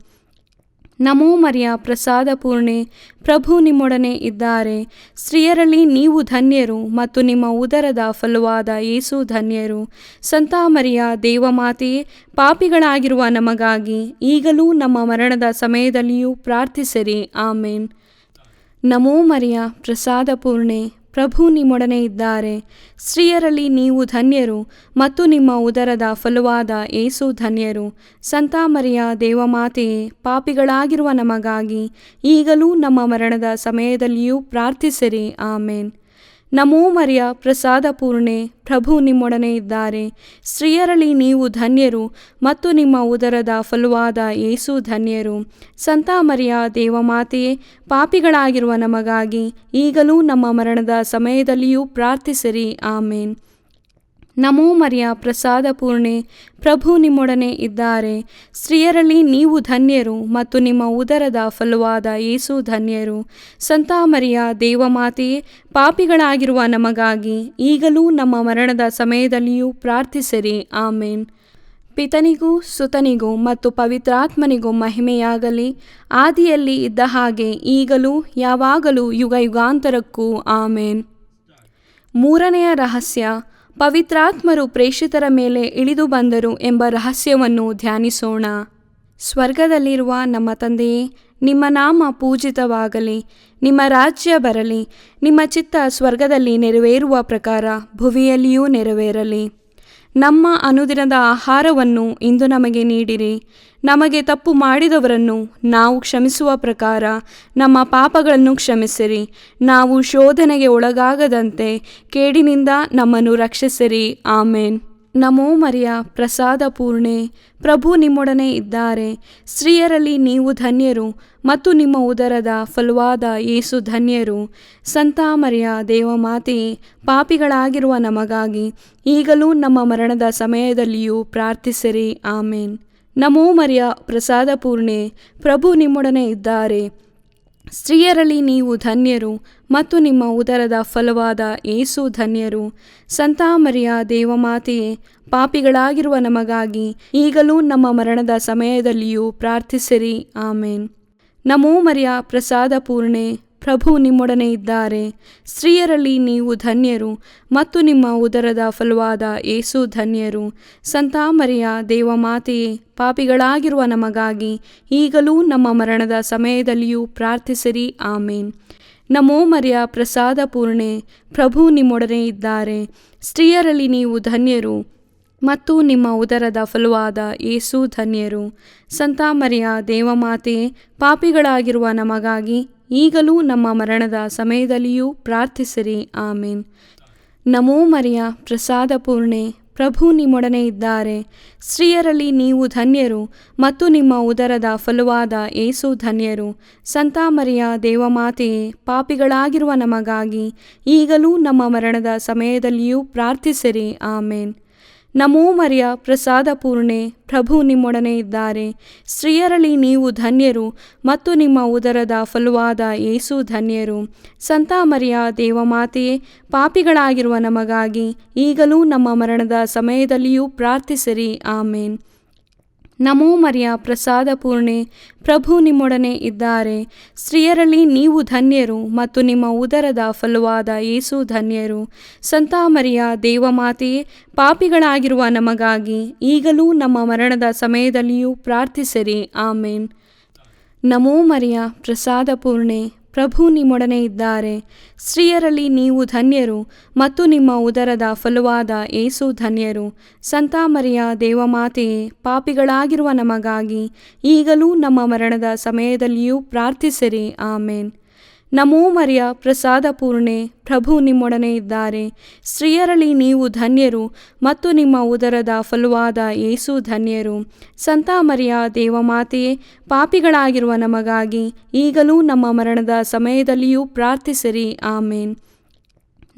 ನಮೋ ಮರಿಯ ಪ್ರಸಾದ ಪೂರ್ಣೆ, ಪ್ರಭು ನಿಮ್ಮೊಡನೆ ಇದ್ದಾರೆ. ಸ್ತ್ರೀಯರಲ್ಲಿ ನೀವು ಧನ್ಯರು ಮತ್ತು ನಿಮ್ಮ ಉದರದ ಫಲವಾದ ಯೇಸು ಧನ್ಯರು. ಸಂತ ಮರಿಯ ದೇವಮಾತೆಯೇ, ಪಾಪಿಗಳಾಗಿರುವ ನಮಗಾಗಿ ಈಗಲೂ ನಮ್ಮ ಮರಣದ ಸಮಯದಲ್ಲಿಯೂ ಪ್ರಾರ್ಥಿಸಿರಿ. ಆಮೇನ್. ನಮೋ ಮರಿಯ ಪ್ರಸಾದ ಪೂರ್ಣೆ, ಪ್ರಭು ನಿಮ್ಮೊಡನೆ ಇದ್ದಾರೆ. ಸ್ತ್ರೀಯರಲ್ಲಿ ನೀವು ಧನ್ಯರು ಮತ್ತು ನಿಮ್ಮ ಉದರದ ಫಲವಾದ ಯೇಸು ಧನ್ಯರು. ಸಂತ ಮರಿಯ ದೇವಮಾತೆಯೇ, ಪಾಪಿಗಳಾಗಿರುವ ನಮಗಾಗಿ ಈಗಲೂ ನಮ್ಮ ಮರಣದ ಸಮಯದಲ್ಲಿಯೂ ಪ್ರಾರ್ಥಿಸಿರಿ. ಆಮೇನ್. ನಮೋ ಮರಿಯ ಪ್ರಸಾದ ಪೂರ್ಣೆ, ಪ್ರಭು ನಿಮ್ಮೊಡನೆ ಇದ್ದಾರೆ. ಸ್ತ್ರೀಯರಲ್ಲಿ ನೀವು ಧನ್ಯರು ಮತ್ತು ನಿಮ್ಮ ಉದರದ ಫಲವಾದ ಯೇಸು ಧನ್ಯರು. ಸಂತ ಮರಿಯ ದೇವಮಾತೆಯೇ, ಪಾಪಿಗಳಾಗಿರುವ ನಮಗಾಗಿ ಈಗಲೂ ನಮ್ಮ ಮರಣದ ಸಮಯದಲ್ಲಿಯೂ ಪ್ರಾರ್ಥಿಸಿರಿ. ಆಮೇನ್. ನಮೋ ಮರಿಯ ಪ್ರಸಾದ ಪೂರ್ಣೆ, ಪ್ರಭು ನಿಮ್ಮೊಡನೆ ಇದ್ದಾರೆ. ಸ್ತ್ರೀಯರಲ್ಲಿ ನೀವು ಧನ್ಯರು ಮತ್ತು ನಿಮ್ಮ ಉದರದ ಫಲವಾದ ಯೇಸು ಧನ್ಯರು. ಸಂತ ಮರಿಯ ದೇವಮಾತೆಯೇ, ಪಾಪಿಗಳಾಗಿರುವ ನಮಗಾಗಿ ಈಗಲೂ ನಮ್ಮ ಮರಣದ ಸಮಯದಲ್ಲಿಯೂ ಪ್ರಾರ್ಥಿಸಿರಿ. ಆಮೇನ್. ಪಿತನಿಗೂ ಸುತನಿಗೂ ಮತ್ತು ಪವಿತ್ರಾತ್ಮನಿಗೂ ಮಹಿಮೆಯಾಗಲಿ, ಆದಿಯಲ್ಲಿ ಇದ್ದ ಹಾಗೆ ಈಗಲೂ ಯಾವಾಗಲೂ ಯುಗ ಯುಗಾಂತರಕ್ಕೂ. ಆಮೇನ್. ಮೂರನೆಯ ರಹಸ್ಯ, ಪವಿತ್ರಾತ್ಮರು ಪ್ರೇಷಿತರ ಮೇಲೆ ಇಳಿದು ಬಂದರು ಎಂಬ ರಹಸ್ಯವನ್ನು ಧ್ಯಾನಿಸೋಣ. ಸ್ವರ್ಗದಲ್ಲಿರುವ ನಮ್ಮ ತಂದೆಯೇ, ನಿಮ್ಮ ನಾಮ ಪೂಜಿತವಾಗಲಿ, ನಿಮ್ಮ ರಾಜ್ಯ ಬರಲಿ, ನಿಮ್ಮ ಚಿತ್ತ ಸ್ವರ್ಗದಲ್ಲಿ ನೆರವೇರುವ ಪ್ರಕಾರ ಭುವಿಯಲ್ಲಿಯೂ ನೆರವೇರಲಿ. ನಮ್ಮ ಅನುದಿನದ ಆಹಾರವನ್ನು ಇಂದು ನಮಗೆ ನೀಡಿರಿ. ನಮಗೆ ತಪ್ಪು ಮಾಡಿದವರನ್ನು ನಾವು ಕ್ಷಮಿಸುವ ಪ್ರಕಾರ ನಮ್ಮ ಪಾಪಗಳನ್ನು ಕ್ಷಮಿಸಿರಿ. ನಾವು ಶೋಧನೆಗೆ ಒಳಗಾಗದಂತೆ ಕೇಡಿನಿಂದ ನಮ್ಮನ್ನು ರಕ್ಷಿಸಿರಿ. ಆಮೇನ್. ನಮೋ ಮರಿಯ ಪ್ರಸಾದ ಪೂರ್ಣೆ, ಪ್ರಭು ನಿಮ್ಮೊಡನೆ ಇದ್ದಾರೆ. ಸ್ತ್ರೀಯರಲ್ಲಿ ನೀವು ಧನ್ಯರು ಮತ್ತು ನಿಮ್ಮ ಉದರದ ಫಲವಾದ ಯೇಸು ಧನ್ಯರು. ಸಂತ ಮರಿಯ ದೇವಮಾತೆಯೇ, ಪಾಪಿಗಳಾಗಿರುವ ನಮಗಾಗಿ ಈಗಲೂ ನಮ್ಮ ಮರಣದ ಸಮಯದಲ್ಲಿಯೂ ಪ್ರಾರ್ಥಿಸಿರಿ. ಆಮೇನ್. ನಮೋ ಮರಿಯ ಪ್ರಸಾದ ಪೂರ್ಣೆ, ಪ್ರಭು ನಿಮ್ಮೊಡನೆ ಇದ್ದಾರೆ. ಸ್ತ್ರೀಯರಲ್ಲಿ ನೀವು ಧನ್ಯರು ಮತ್ತು ನಿಮ್ಮ ಉದರದ ಫಲವಾದ ಯೇಸು ಧನ್ಯರು. ಸಂತ ಮರಿಯ ದೇವಮಾತೆಯೇ, ಪಾಪಿಗಳಾಗಿರುವ ನಮಗಾಗಿ ಈಗಲೂ ನಮ್ಮ ಮರಣದ ಸಮಯದಲ್ಲಿಯೂ ಪ್ರಾರ್ಥಿಸಿರಿ. ಆಮೇನ್. ನಮೋ ಮರಿಯ ಪ್ರಸಾದ ಪೂರ್ಣೆ, ಪ್ರಭು ನಿಮ್ಮೊಡನೆ ಇದ್ದಾರೆ. ಸ್ತ್ರೀಯರಲ್ಲಿ ನೀವು ಧನ್ಯರು ಮತ್ತು ನಿಮ್ಮ ಉದರದ ಫಲವಾದ ಯೇಸು ಧನ್ಯರು. ಸಂತ ಮರಿಯ ದೇವಮಾತೆಯೇ, ಪಾಪಿಗಳಾಗಿರುವ ನಮಗಾಗಿ ಈಗಲೂ ನಮ್ಮ ಮರಣದ ಸಮಯದಲ್ಲಿಯೂ ಪ್ರಾರ್ಥಿಸಿರಿ. ಆಮೇನ್. ನಮೋ ಮರಿಯ ಪ್ರಸಾದ ಪೂರ್ಣೆ, ಪ್ರಭು ನಿಮ್ಮೊಡನೆ ಇದ್ದಾರೆ. ಸ್ತ್ರೀಯರಲ್ಲಿ ನೀವು ಧನ್ಯರು ಮತ್ತು ನಿಮ್ಮ ಉದರದ ಫಲವಾದ ಯೇಸು ಧನ್ಯರು. ಸಂತ ಮರಿಯ ದೇವಮಾತೆಯೇ, ಪಾಪಿಗಳಾಗಿರುವ ನಮಗಾಗಿ ಈಗಲೂ ನಮ್ಮ ಮರಣದ ಸಮಯದಲ್ಲಿಯೂ ಪ್ರಾರ್ಥಿಸಿರಿ. ಆಮೇನ್. ನಮೋ ಮರಿಯ ಪ್ರಸಾದ ಪೂರ್ಣೆ, ಪ್ರಭು ನಿಮ್ಮೊಡನೆ ಇದ್ದಾರೆ. ಸ್ತ್ರೀಯರಲ್ಲಿ ನೀವು ಧನ್ಯರು ಮತ್ತು ನಿಮ್ಮ ಉದರದ ಫಲವಾದ ಯೇಸು ಧನ್ಯರು. ಸಂತ ಮರಿಯ ದೇವಮಾತೆಯೇ, ಪಾಪಿಗಳಾಗಿರುವ ನಮಗಾಗಿ ಈಗಲೂ ನಮ್ಮ ಮರಣದ ಸಮಯದಲ್ಲಿಯೂ ಪ್ರಾರ್ಥಿಸಿರಿ. ಆಮೇನ್. ನಮೋ ಮರಿಯ ಪ್ರಸಾದ ಪೂರ್ಣೆ, ಪ್ರಭು ನಿಮ್ಮೊಡನೆ ಇದ್ದಾರೆ. ಸ್ತ್ರೀಯರಲ್ಲಿ ನೀವು ಧನ್ಯರು ಮತ್ತು ನಿಮ್ಮ ಉದರದ ಫಲವಾದ ಯೇಸು ಧನ್ಯರು. ಸಂತ ಮರಿಯ ದೇವಮಾತೆಯೇ, ಪಾಪಿಗಳಾಗಿರುವ ನಮಗಾಗಿ ಈಗಲೂ ನಮ್ಮ ಮರಣದ ಸಮಯದಲ್ಲಿಯೂ ಪ್ರಾರ್ಥಿಸಿರಿ. ಆಮೇನ್. ನಮೋ ಮರಿಯ ಪ್ರಸಾದ ಪೂರ್ಣೆ, ಪ್ರಭು ನಿಮ್ಮೊಡನೆ ಇದ್ದಾರೆ. ಸ್ತ್ರೀಯರಲ್ಲಿ ನೀವು ಧನ್ಯರು ಮತ್ತು ನಿಮ್ಮ ಉದರದ ಫಲವಾದ ಯೇಸು ಧನ್ಯರು. ಸಂತ ಮರಿಯ ದೇವಮಾತೆಯೇ, ಪಾಪಿಗಳಾಗಿರುವ ನಮಗಾಗಿ ಈಗಲೂ ನಮ್ಮ ಮರಣದ ಸಮಯದಲ್ಲಿಯೂ ಪ್ರಾರ್ಥಿಸಿರಿ. ಆಮೇನ್. ನಮೋ ಮರಿಯ ಪ್ರಸಾದ ಪೂರ್ಣೆ, ಪ್ರಭು ನಿಮ್ಮೊಡನೆ ಇದ್ದಾರೆ. ಸ್ತ್ರೀಯರಲ್ಲಿ ನೀವು ಧನ್ಯರು ಮತ್ತು ನಿಮ್ಮ ಉದರದ ಫಲವಾದ ಯೇಸು ಧನ್ಯರು. ಸಂತ ಮರಿಯ ದೇವಮಾತೆಯೇ, ಪಾಪಿಗಳಾಗಿರುವ ನಮಗಾಗಿ ಈಗಲೂ ನಮ್ಮ ಮರಣದ ಸಮಯದಲ್ಲಿಯೂ ಪ್ರಾರ್ಥಿಸಿರಿ. ಆಮೇನ್. ನಮೋ ಮರಿಯ ಪ್ರಸಾದ ಪೂರ್ಣೆ, ಪ್ರಭು ನಿಮ್ಮೊಡನೆ ಇದ್ದಾರೆ. ಸ್ತ್ರೀಯರಲ್ಲಿ ನೀವು ಧನ್ಯರು ಮತ್ತು ನಿಮ್ಮ ಉದರದ ಫಲವಾದ ಯೇಸು ಧನ್ಯರು. ಸಂತ ಮರಿಯ ದೇವಮಾತೆಯೇ, ಪಾಪಿಗಳಾಗಿರುವ ನಮಗಾಗಿ ಈಗಲೂ ನಮ್ಮ ಮರಣದ ಸಮಯದಲ್ಲಿಯೂ ಪ್ರಾರ್ಥಿಸಿರಿ. ಆಮೇನ್.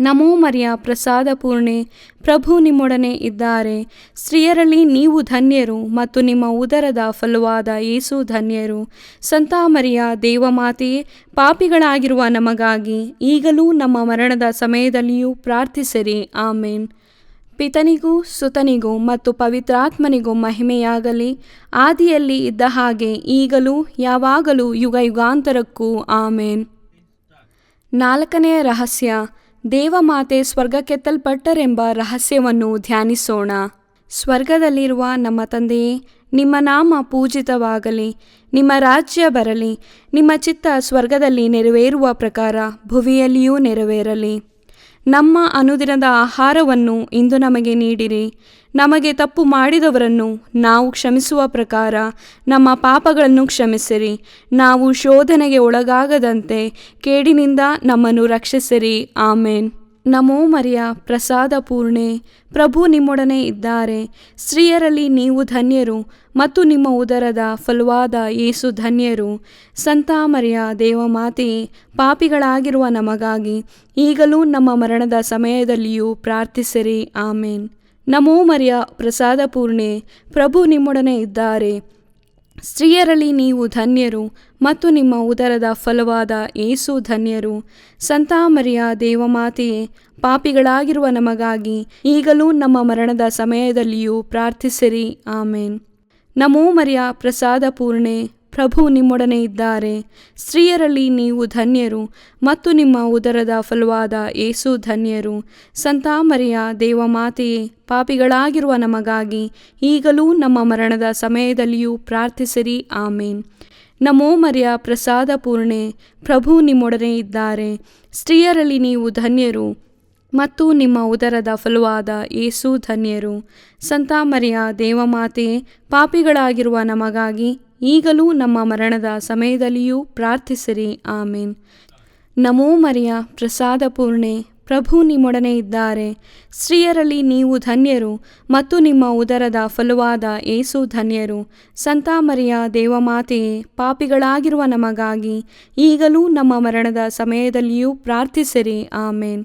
ನಮೋ ಮರಿಯ ಪ್ರಸಾದ ಪೂರ್ಣೆ, ಪ್ರಭು ನಿಮ್ಮೊಡನೆ ಇದ್ದಾರೆ. ಸ್ತ್ರೀಯರಲ್ಲಿ ನೀವು ಧನ್ಯರು ಮತ್ತು ನಿಮ್ಮ ಉದರದ ಫಲವಾದ ಯೇಸು ಧನ್ಯರು. ಸಂತ ಮರಿಯ ದೇವಮಾತೆಯೇ, ಪಾಪಿಗಳಾಗಿರುವ ನಮಗಾಗಿ ಈಗಲೂ ನಮ್ಮ ಮರಣದ ಸಮಯದಲ್ಲಿಯೂ ಪ್ರಾರ್ಥಿಸಿರಿ. ಆಮೇನ್. ಪಿತನಿಗೂ ಸುತನಿಗೂ ಮತ್ತು ಪವಿತ್ರಾತ್ಮನಿಗೂ ಮಹಿಮೆಯಾಗಲಿ, ಆದಿಯಲ್ಲಿ ಇದ್ದ ಹಾಗೆ ಈಗಲೂ ಯಾವಾಗಲೂ ಯುಗ ಯುಗಾಂತರಕ್ಕೂ ಆಮೇನ್. 4ನೇ ರಹಸ್ಯ, ದೇವಮಾತೆ ಸ್ವರ್ಗಕ್ಕೆತ್ತಲ್ಪಟ್ಟರೆಂಬ ರಹಸ್ಯವನ್ನು ಧ್ಯಾನಿಸೋಣ. ಸ್ವರ್ಗದಲ್ಲಿರುವ ನಮ್ಮ ತಂದೆಯೇ, ನಿಮ್ಮ ನಾಮ ಪೂಜಿತವಾಗಲಿ, ನಿಮ್ಮ ರಾಜ್ಯ ಬರಲಿ, ನಿಮ್ಮ ಚಿತ್ತ ಸ್ವರ್ಗದಲ್ಲಿ ನೆರವೇರುವ ಪ್ರಕಾರ ಭುವಿಯಲ್ಲಿಯೂ ನೆರವೇರಲಿ. ನಮ್ಮ ಅನುದಿನದ ಆಹಾರವನ್ನು ಇಂದು ನಮಗೆ ನೀಡಿರಿ. ನಮಗೆ ತಪ್ಪು ಮಾಡಿದವರನ್ನು ನಾವು ಕ್ಷಮಿಸುವ ಪ್ರಕಾರ ನಮ್ಮ ಪಾಪಗಳನ್ನು ಕ್ಷಮಿಸಿರಿ. ನಾವು ಶೋಧನೆಗೆ ಒಳಗಾಗದಂತೆ ಕೇಡಿನಿಂದ ನಮ್ಮನ್ನು ರಕ್ಷಿಸಿರಿ. ಆಮೇನ್. ನಮೋ ಮರಿಯ ಪ್ರಸಾದ ಪೂರ್ಣೆ, ಪ್ರಭು ನಿಮ್ಮೊಡನೆ ಇದ್ದಾರೆ. ಸ್ತ್ರೀಯರಲ್ಲಿ ನೀವು ಧನ್ಯರು ಮತ್ತು ನಿಮ್ಮ ಉದರದ ಫಲವಾದ ಯೇಸು ಧನ್ಯರು. ಸಂತ ಮರಿಯ ದೇವಮಾತೆಯೇ, ಪಾಪಿಗಳಾಗಿರುವ ನಮಗಾಗಿ ಈಗಲೂ ನಮ್ಮ ಮರಣದ ಸಮಯದಲ್ಲಿಯೂ ಪ್ರಾರ್ಥಿಸಿರಿ. ಆಮೇನ್. ನಮೋ ಮರಿಯ ಪ್ರಸಾದ ಪೂರ್ಣೆ, ಪ್ರಭು ನಿಮ್ಮೊಡನೆ ಇದ್ದಾರೆ. ಸ್ತ್ರೀಯರಲ್ಲಿ ನೀವು ಧನ್ಯರು ಮತ್ತು ನಿಮ್ಮ ಉದರದ ಫಲವಾದ ಯೇಸು ಧನ್ಯರು. ಸಂತ ಮರಿಯ ದೇವಮಾತೆಯೇ, ಪಾಪಿಗಳಾಗಿರುವ ನಮಗಾಗಿ ಈಗಲೂ ನಮ್ಮ ಮರಣದ ಸಮಯದಲ್ಲಿಯೂ ಪ್ರಾರ್ಥಿಸಿರಿ. ಆಮೇನ್. ನಮೋ ಮರಿಯ ಪ್ರಸಾದ ಪೂರ್ಣೆ, ಪ್ರಭು ನಿಮ್ಮೊಡನೆ ಇದ್ದಾರೆ. ಸ್ತ್ರೀಯರಲ್ಲಿ ನೀವು ಧನ್ಯರು ಮತ್ತು ನಿಮ್ಮ ಉದರದ ಫಲವಾದ ಯೇಸು ಧನ್ಯರು. ಸಂತ ಮರಿಯ ದೇವಮಾತೆಯೇ, ಪಾಪಿಗಳಾಗಿರುವ ನಮಗಾಗಿ ಈಗಲೂ ನಮ್ಮ ಮರಣದ ಸಮಯದಲ್ಲಿಯೂ ಪ್ರಾರ್ಥಿಸಿರಿ. ಆಮೇನ್. ನಮೋ ಮರಿಯ ಪ್ರಸಾದ ಪೂರ್ಣೆ, ಪ್ರಭು ನಿಮ್ಮೊಡನೆ ಇದ್ದಾರೆ. ಸ್ತ್ರೀಯರಲ್ಲಿ ನೀವು ಧನ್ಯರು ಮತ್ತು ನಿಮ್ಮ ಉದರದ ಫಲವಾದ ಯೇಸು ಧನ್ಯರು. ಸಂತ ಮರಿಯ ದೇವಮಾತೆಯೇ, ಪಾಪಿಗಳಾಗಿರುವ ನಮಗಾಗಿ ಈಗಲೂ ನಮ್ಮ ಮರಣದ ಸಮಯದಲ್ಲಿಯೂ ಪ್ರಾರ್ಥಿಸಿರಿ. ಆಮೇನ್. ನಮೋ ಮರಿಯ ಪ್ರಸಾದ ಪೂರ್ಣೆ, ಪ್ರಭು ನಿಮ್ಮೊಡನೆ ಇದ್ದಾರೆ. ಸ್ತ್ರೀಯರಲ್ಲಿ ನೀವು ಧನ್ಯರು ಮತ್ತು ನಿಮ್ಮ ಉದರದ ಫಲವಾದ ಯೇಸು ಧನ್ಯರು. ಸಂತ ಮರಿಯ ದೇವಮಾತೆಯೇ, ಪಾಪಿಗಳಾಗಿರುವ ನಮಗಾಗಿ ಈಗಲೂ ನಮ್ಮ ಮರಣದ ಸಮಯದಲ್ಲಿಯೂ ಪ್ರಾರ್ಥಿಸಿರಿ. ಆಮೇನ್.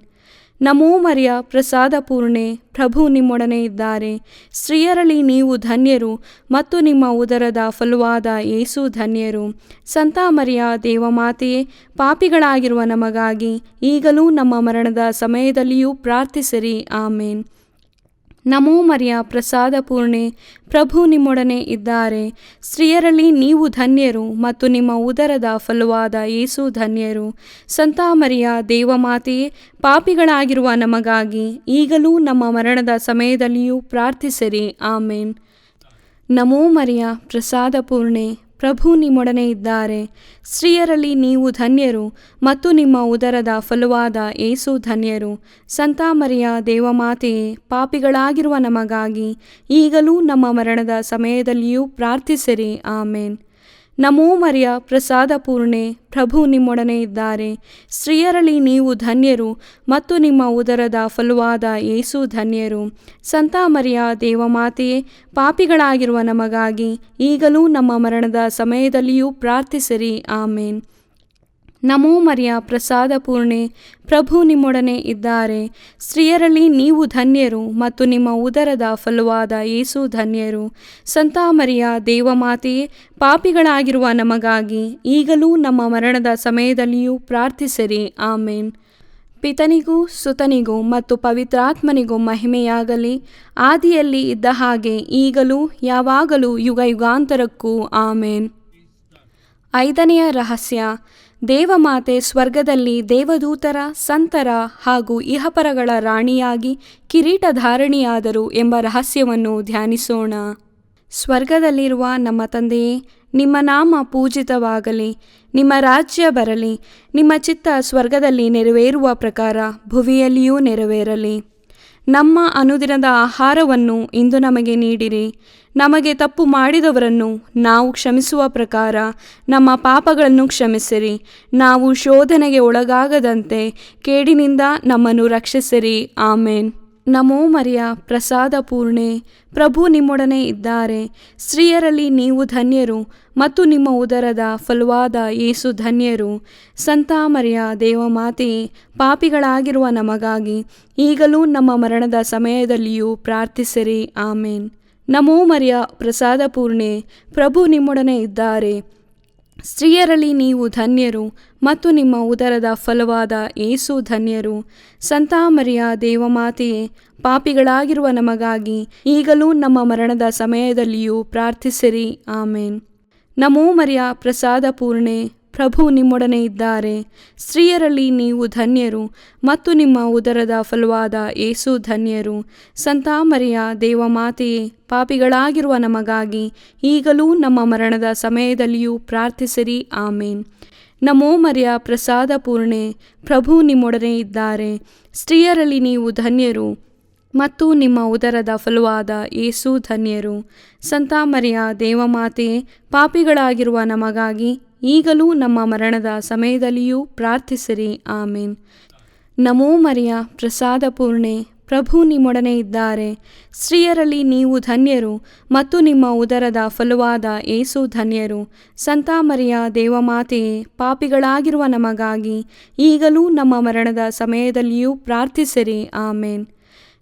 ನಮೋ ಮರಿಯ ಪ್ರಸಾದ ಪೂರ್ಣೆ, ಪ್ರಭು ನಿಮ್ಮೊಡನೆ ಇದ್ದಾರೆ. ಸ್ತ್ರೀಯರಲ್ಲಿ ನೀವು ಧನ್ಯರು ಮತ್ತು ನಿಮ್ಮ ಉದರದ ಫಲವಾದ ಯೇಸು ಧನ್ಯರು. ಸಂತ ಮರಿಯ ದೇವಮಾತೆಯೇ, ಪಾಪಿಗಳಾಗಿರುವ ನಮಗಾಗಿ ಈಗಲೂ ನಮ್ಮ ಮರಣದ ಸಮಯದಲ್ಲಿಯೂ ಪ್ರಾರ್ಥಿಸಿರಿ. ಆಮೇನ್. ನಮೋ ಮರಿಯ ಪ್ರಸಾದ ಪೂರ್ಣೆ, ಪ್ರಭು ನಿಮ್ಮೊಡನೆ ಇದ್ದಾರೆ. ಸ್ತ್ರೀಯರಲ್ಲಿ ನೀವು ಧನ್ಯರು ಮತ್ತು ನಿಮ್ಮ ಉದರದ ಫಲವಾದ ಯೇಸು ಧನ್ಯರು. ಸಂತ ಮರಿಯ ದೇವಮಾತೆಯೇ, ಪಾಪಿಗಳಾಗಿರುವ ನಮಗಾಗಿ ಈಗಲೂ ನಮ್ಮ ಮರಣದ ಸಮಯದಲ್ಲಿಯೂ ಪ್ರಾರ್ಥಿಸಿರಿ. ಆಮೇನ್. ನಮೋ ಮರಿಯ ಪ್ರಸಾದ ಪೂರ್ಣೆ, ಪ್ರಭು ನಿಮ್ಮೊಡನೆ ಇದ್ದಾರೆ. ಸ್ತ್ರೀಯರಲ್ಲಿ ನೀವು ಧನ್ಯರು ಮತ್ತು ನಿಮ್ಮ ಉದರದ ಫಲವಾದ ಯೇಸು ಧನ್ಯರು. ಸಂತ ಮರಿಯ ದೇವಮಾತೆಯೇ, ಪಾಪಿಗಳಾಗಿರುವ ನಮಗಾಗಿ ಈಗಲೂ ನಮ್ಮ ಮರಣದ ಸಮಯದಲ್ಲಿಯೂ ಪ್ರಾರ್ಥಿಸಿರಿ. ಆಮೇನ್. ನಮೋ ಮರಿಯ ಪ್ರಸಾದ ಪೂರ್ಣೆ, ಪ್ರಭು ನಿಮ್ಮೊಡನೆ ಇದ್ದಾರೆ. ಸ್ತ್ರೀಯರಲ್ಲಿ ನೀವು ಧನ್ಯರು ಮತ್ತು ನಿಮ್ಮ ಉದರದ ಫಲವಾದ ಯೇಸು ಧನ್ಯರು. ಸಂತ ಮರಿಯ ದೇವಮಾತೆಯೇ, ಪಾಪಿಗಳಾಗಿರುವ ನಮಗಾಗಿ ಈಗಲೂ ನಮ್ಮ ಮರಣದ ಸಮಯದಲ್ಲಿಯೂ ಪ್ರಾರ್ಥಿಸಿರಿ. ಆಮೇನ್. ನಮೋ ಮರಿಯ ಪ್ರಸಾದ ಪೂರ್ಣೆ, ಪ್ರಭು ನಿಮ್ಮೊಡನೆ ಇದ್ದಾರೆ. ಸ್ತ್ರೀಯರಲ್ಲಿ ನೀವು ಧನ್ಯರು ಮತ್ತು ನಿಮ್ಮ ಉದರದ ಫಲವಾದ ಯೇಸು ಧನ್ಯರು. ಸಂತ ಮರಿಯ ದೇವಮಾತೆಯೇ, ಪಾಪಿಗಳಾಗಿರುವ ನಮಗಾಗಿ ಈಗಲೂ ನಮ್ಮ ಮರಣದ ಸಮಯದಲ್ಲಿಯೂ ಪ್ರಾರ್ಥಿಸಿರಿ. ಆಮೇನ್. ಪಿತನಿಗೂ ಸುತನಿಗೂ ಮತ್ತು ಪವಿತ್ರಾತ್ಮನಿಗೂ ಮಹಿಮೆಯಾಗಲಿ, ಆದಿಯಲ್ಲಿ ಇದ್ದ ಹಾಗೆ ಈಗಲೂ ಯಾವಾಗಲೂ ಯುಗ ಯುಗಾಂತರಕ್ಕೂ ಆಮೇನ್. 5ನೇ ರಹಸ್ಯ, ದೇವಮಾತೆ ಸ್ವರ್ಗದಲ್ಲಿ ದೇವದೂತರ, ಸಂತರ ಹಾಗೂ ಇಹಪರಗಳ ರಾಣಿಯಾಗಿ ಕಿರೀಟಧಾರಣಿಯಾದರು ಎಂಬ ರಹಸ್ಯವನ್ನು ಧ್ಯಾನಿಸೋಣ. ಸ್ವರ್ಗದಲ್ಲಿರುವ ನಮ್ಮ ತಂದೆಯೇ, ನಿಮ್ಮ ನಾಮ ಪೂಜಿತವಾಗಲಿ, ನಿಮ್ಮ ರಾಜ್ಯ ಬರಲಿ, ನಿಮ್ಮ ಚಿತ್ತ ಸ್ವರ್ಗದಲ್ಲಿ ನೆರವೇರುವ ಪ್ರಕಾರ ಭುವಿಯಲ್ಲಿಯೂ ನೆರವೇರಲಿ. ನಮ್ಮ ಅನುದಿನದ ಆಹಾರವನ್ನು ಇಂದು ನಮಗೆ ನೀಡಿರಿ. ನಮಗೆ ತಪ್ಪು ಮಾಡಿದವರನ್ನು ನಾವು ಕ್ಷಮಿಸುವ ಪ್ರಕಾರ ನಮ್ಮ ಪಾಪಗಳನ್ನು ಕ್ಷಮಿಸಿರಿ. ನಾವು ಶೋಧನೆಗೆ ಒಳಗಾಗದಂತೆ ಕೇಡಿನಿಂದ ನಮ್ಮನ್ನು ರಕ್ಷಿಸಿರಿ. ಆಮೇನ್. ನಮೋ ಮರಿಯ ಪ್ರಸಾದ ಪೂರ್ಣೆ, ಪ್ರಭು ನಿಮ್ಮೊಡನೆ ಇದ್ದಾರೆ. ಸ್ತ್ರೀಯರಲ್ಲಿ ನೀವು ಧನ್ಯರು ಮತ್ತು ನಿಮ್ಮ ಉದರದ ಫಲವಾದ ಯೇಸು ಧನ್ಯರು. ಸಂತ ಮರಿಯ ದೇವಮಾತೆಯೇ, ಪಾಪಿಗಳಾಗಿರುವ ನಮಗಾಗಿ ಈಗಲೂ ನಮ್ಮ ಮರಣದ ಸಮಯದಲ್ಲಿಯೂ ಪ್ರಾರ್ಥಿಸಿರಿ. ಆಮೇನ್. ನಮೋ ಮರಿಯ ಪ್ರಸಾದ ಪೂರ್ಣೆ, ಪ್ರಭು ನಿಮ್ಮೊಡನೆ ಇದ್ದಾರೆ. ಸ್ತ್ರೀಯರಲ್ಲಿ ನೀವು ಧನ್ಯರು ಮತ್ತು ನಿಮ್ಮ ಉದರದ ಫಲವಾದ ಯೇಸು ಧನ್ಯರು. ಸಂತ ಮರಿಯ ದೇವಮಾತೆಯೇ, ಪಾಪಿಗಳಾಗಿರುವ ನಮಗಾಗಿ ಈಗಲೂ ನಮ್ಮ ಮರಣದ ಸಮಯದಲ್ಲಿಯೂ ಪ್ರಾರ್ಥಿಸಿರಿ. ಆಮೇನ್. ನಮೋ ಮರಿಯ ಪ್ರಸಾದ ಪೂರ್ಣೆ, ಪ್ರಭು ನಿಮ್ಮೊಡನೆ ಇದ್ದಾರೆ. ಸ್ತ್ರೀಯರಲ್ಲಿ ನೀವು ಧನ್ಯರು ಮತ್ತು ನಿಮ್ಮ ಉದರದ ಫಲವಾದ ಯೇಸು ಧನ್ಯರು. ಸಂತ ಮರಿಯ ದೇವಮಾತೆಯೇ, ಪಾಪಿಗಳಾಗಿರುವ ನಮಗಾಗಿ ಈಗಲೂ ನಮ್ಮ ಮರಣದ ಸಮಯದಲ್ಲಿಯೂ ಪ್ರಾರ್ಥಿಸಿರಿ. ಆಮೇನ್. ನಮೋ ಮರಿಯ ಪ್ರಸಾದ ಪೂರ್ಣೆ, ಪ್ರಭು ನಿಮ್ಮೊಡನೆ ಇದ್ದಾರೆ. ಸ್ತ್ರೀಯರಲ್ಲಿ ನೀವು ಧನ್ಯರು ಮತ್ತು ನಿಮ್ಮ ಉದರದ ಫಲವಾದ ಯೇಸು ಧನ್ಯರು. ಸಂತ ಮರಿಯ ದೇವಮಾತೆಯೇ, ಪಾಪಿಗಳಾಗಿರುವ ನಮಗಾಗಿ ಈಗಲೂ ನಮ್ಮ ಮರಣದ ಸಮಯದಲ್ಲಿಯೂ ಪ್ರಾರ್ಥಿಸಿರಿ. ಆಮೇನ್. ನಮೋ ಮರಿಯ ಪ್ರಸಾದ ಪೂರ್ಣೆ, ಪ್ರಭು ನಿಮ್ಮೊಡನೆ ಇದ್ದಾರೆ. ಸ್ತ್ರೀಯರಲ್ಲಿ ನೀವು ಧನ್ಯರು ಮತ್ತು ನಿಮ್ಮ ಉದರದ ಫಲವಾದ ಯೇಸು ಧನ್ಯರು. ಸಂತ ಮರಿಯ ದೇವಮಾತೆಯೇ, ಪಾಪಿಗಳಾಗಿರುವ ನಮಗಾಗಿ ಈಗಲೂ ನಮ್ಮ ಮರಣದ ಸಮಯದಲ್ಲಿಯೂ ಪ್ರಾರ್ಥಿಸಿರಿ. ಆಮೇನ್.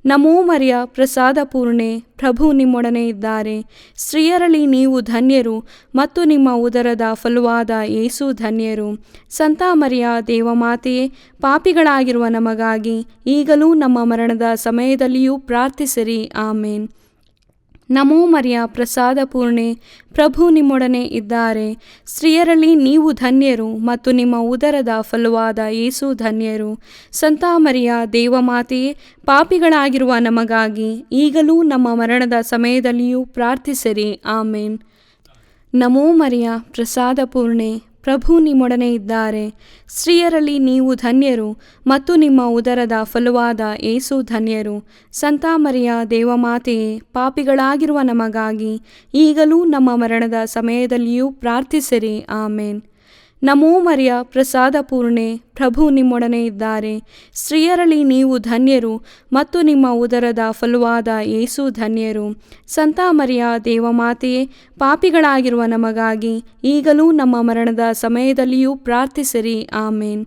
ನಮೋ ಮರಿಯ ಪ್ರಸಾದ ಪೂರ್ಣೆ, ಪ್ರಭು ನಿಮ್ಮೊಡನೆ ಇದ್ದಾರೆ. ಸ್ತ್ರೀಯರಲ್ಲಿ ನೀವು ಧನ್ಯರು ಮತ್ತು ನಿಮ್ಮ ಉದರದ ಫಲವಾದ ಯೇಸು ಧನ್ಯರು. ಸಂತ ಮರಿಯ ದೇವಮಾತೆಯೇ, ಪಾಪಿಗಳಾಗಿರುವ ನಮಗಾಗಿ ಈಗಲೂ ನಮ್ಮ ಮರಣದ ಸಮಯದಲ್ಲಿಯೂ ಪ್ರಾರ್ಥಿಸಿರಿ. ಆಮೇನ್. ನಮೋ ಮರಿಯ ಪ್ರಸಾದ ಪೂರ್ಣೆ, ಪ್ರಭು ನಿಮ್ಮೊಡನೆ ಇದ್ದಾರೆ. ಸ್ತ್ರೀಯರಲ್ಲಿ ನೀವು ಧನ್ಯರು ಮತ್ತು ನಿಮ್ಮ ಉದರದ ಫಲವಾದ ಯೇಸು ಧನ್ಯರು. ಸಂತ ಮರಿಯ ದೇವಮಾತೆಯೇ, ಪಾಪಿಗಳಾಗಿರುವ ನಮಗಾಗಿ ಈಗಲೂ ನಮ್ಮ ಮರಣದ ಸಮಯದಲ್ಲಿಯೂ ಪ್ರಾರ್ಥಿಸಿರಿ. ಆಮೇನ್. ನಮೋ ಮರಿಯ ಪ್ರಸಾದ ಪೂರ್ಣೆ, ಪ್ರಭು ನಿಮ್ಮೊಡನೆ ಇದ್ದಾರೆ. ಸ್ತ್ರೀಯರಲ್ಲಿ ನೀವು ಧನ್ಯರು ಮತ್ತು ನಿಮ್ಮ ಉದರದ ಫಲವಾದ ಯೇಸು ಧನ್ಯರು. ಸಂತ ಮರಿಯ ದೇವಮಾತೆಯೇ, ಪಾಪಿಗಳಾಗಿರುವ ನಮಗಾಗಿ ಈಗಲೂ ನಮ್ಮ ಮರಣದ ಸಮಯದಲ್ಲಿಯೂ ಪ್ರಾರ್ಥಿಸಿರಿ. ಆಮೇನ್. ನಮೋ ಮರಿಯ ಪ್ರಸಾದ ಪೂರ್ಣೆ, ಪ್ರಭು ನಿಮ್ಮೊಡನೆ ಇದ್ದಾರೆ. ಸ್ತ್ರೀಯರಲ್ಲಿ ನೀವು ಧನ್ಯರು ಮತ್ತು ನಿಮ್ಮ ಉದರದ ಫಲವಾದ ಯೇಸು ಧನ್ಯರು. ಸಂತ ಮರಿಯ ದೇವಮಾತೆಯೇ, ಪಾಪಿಗಳಾಗಿರುವ ನಮಗಾಗಿ ಈಗಲೂ ನಮ್ಮ ಮರಣದ ಸಮಯದಲ್ಲಿಯೂ ಪ್ರಾರ್ಥಿಸಿರಿ. ಆಮೇನ್.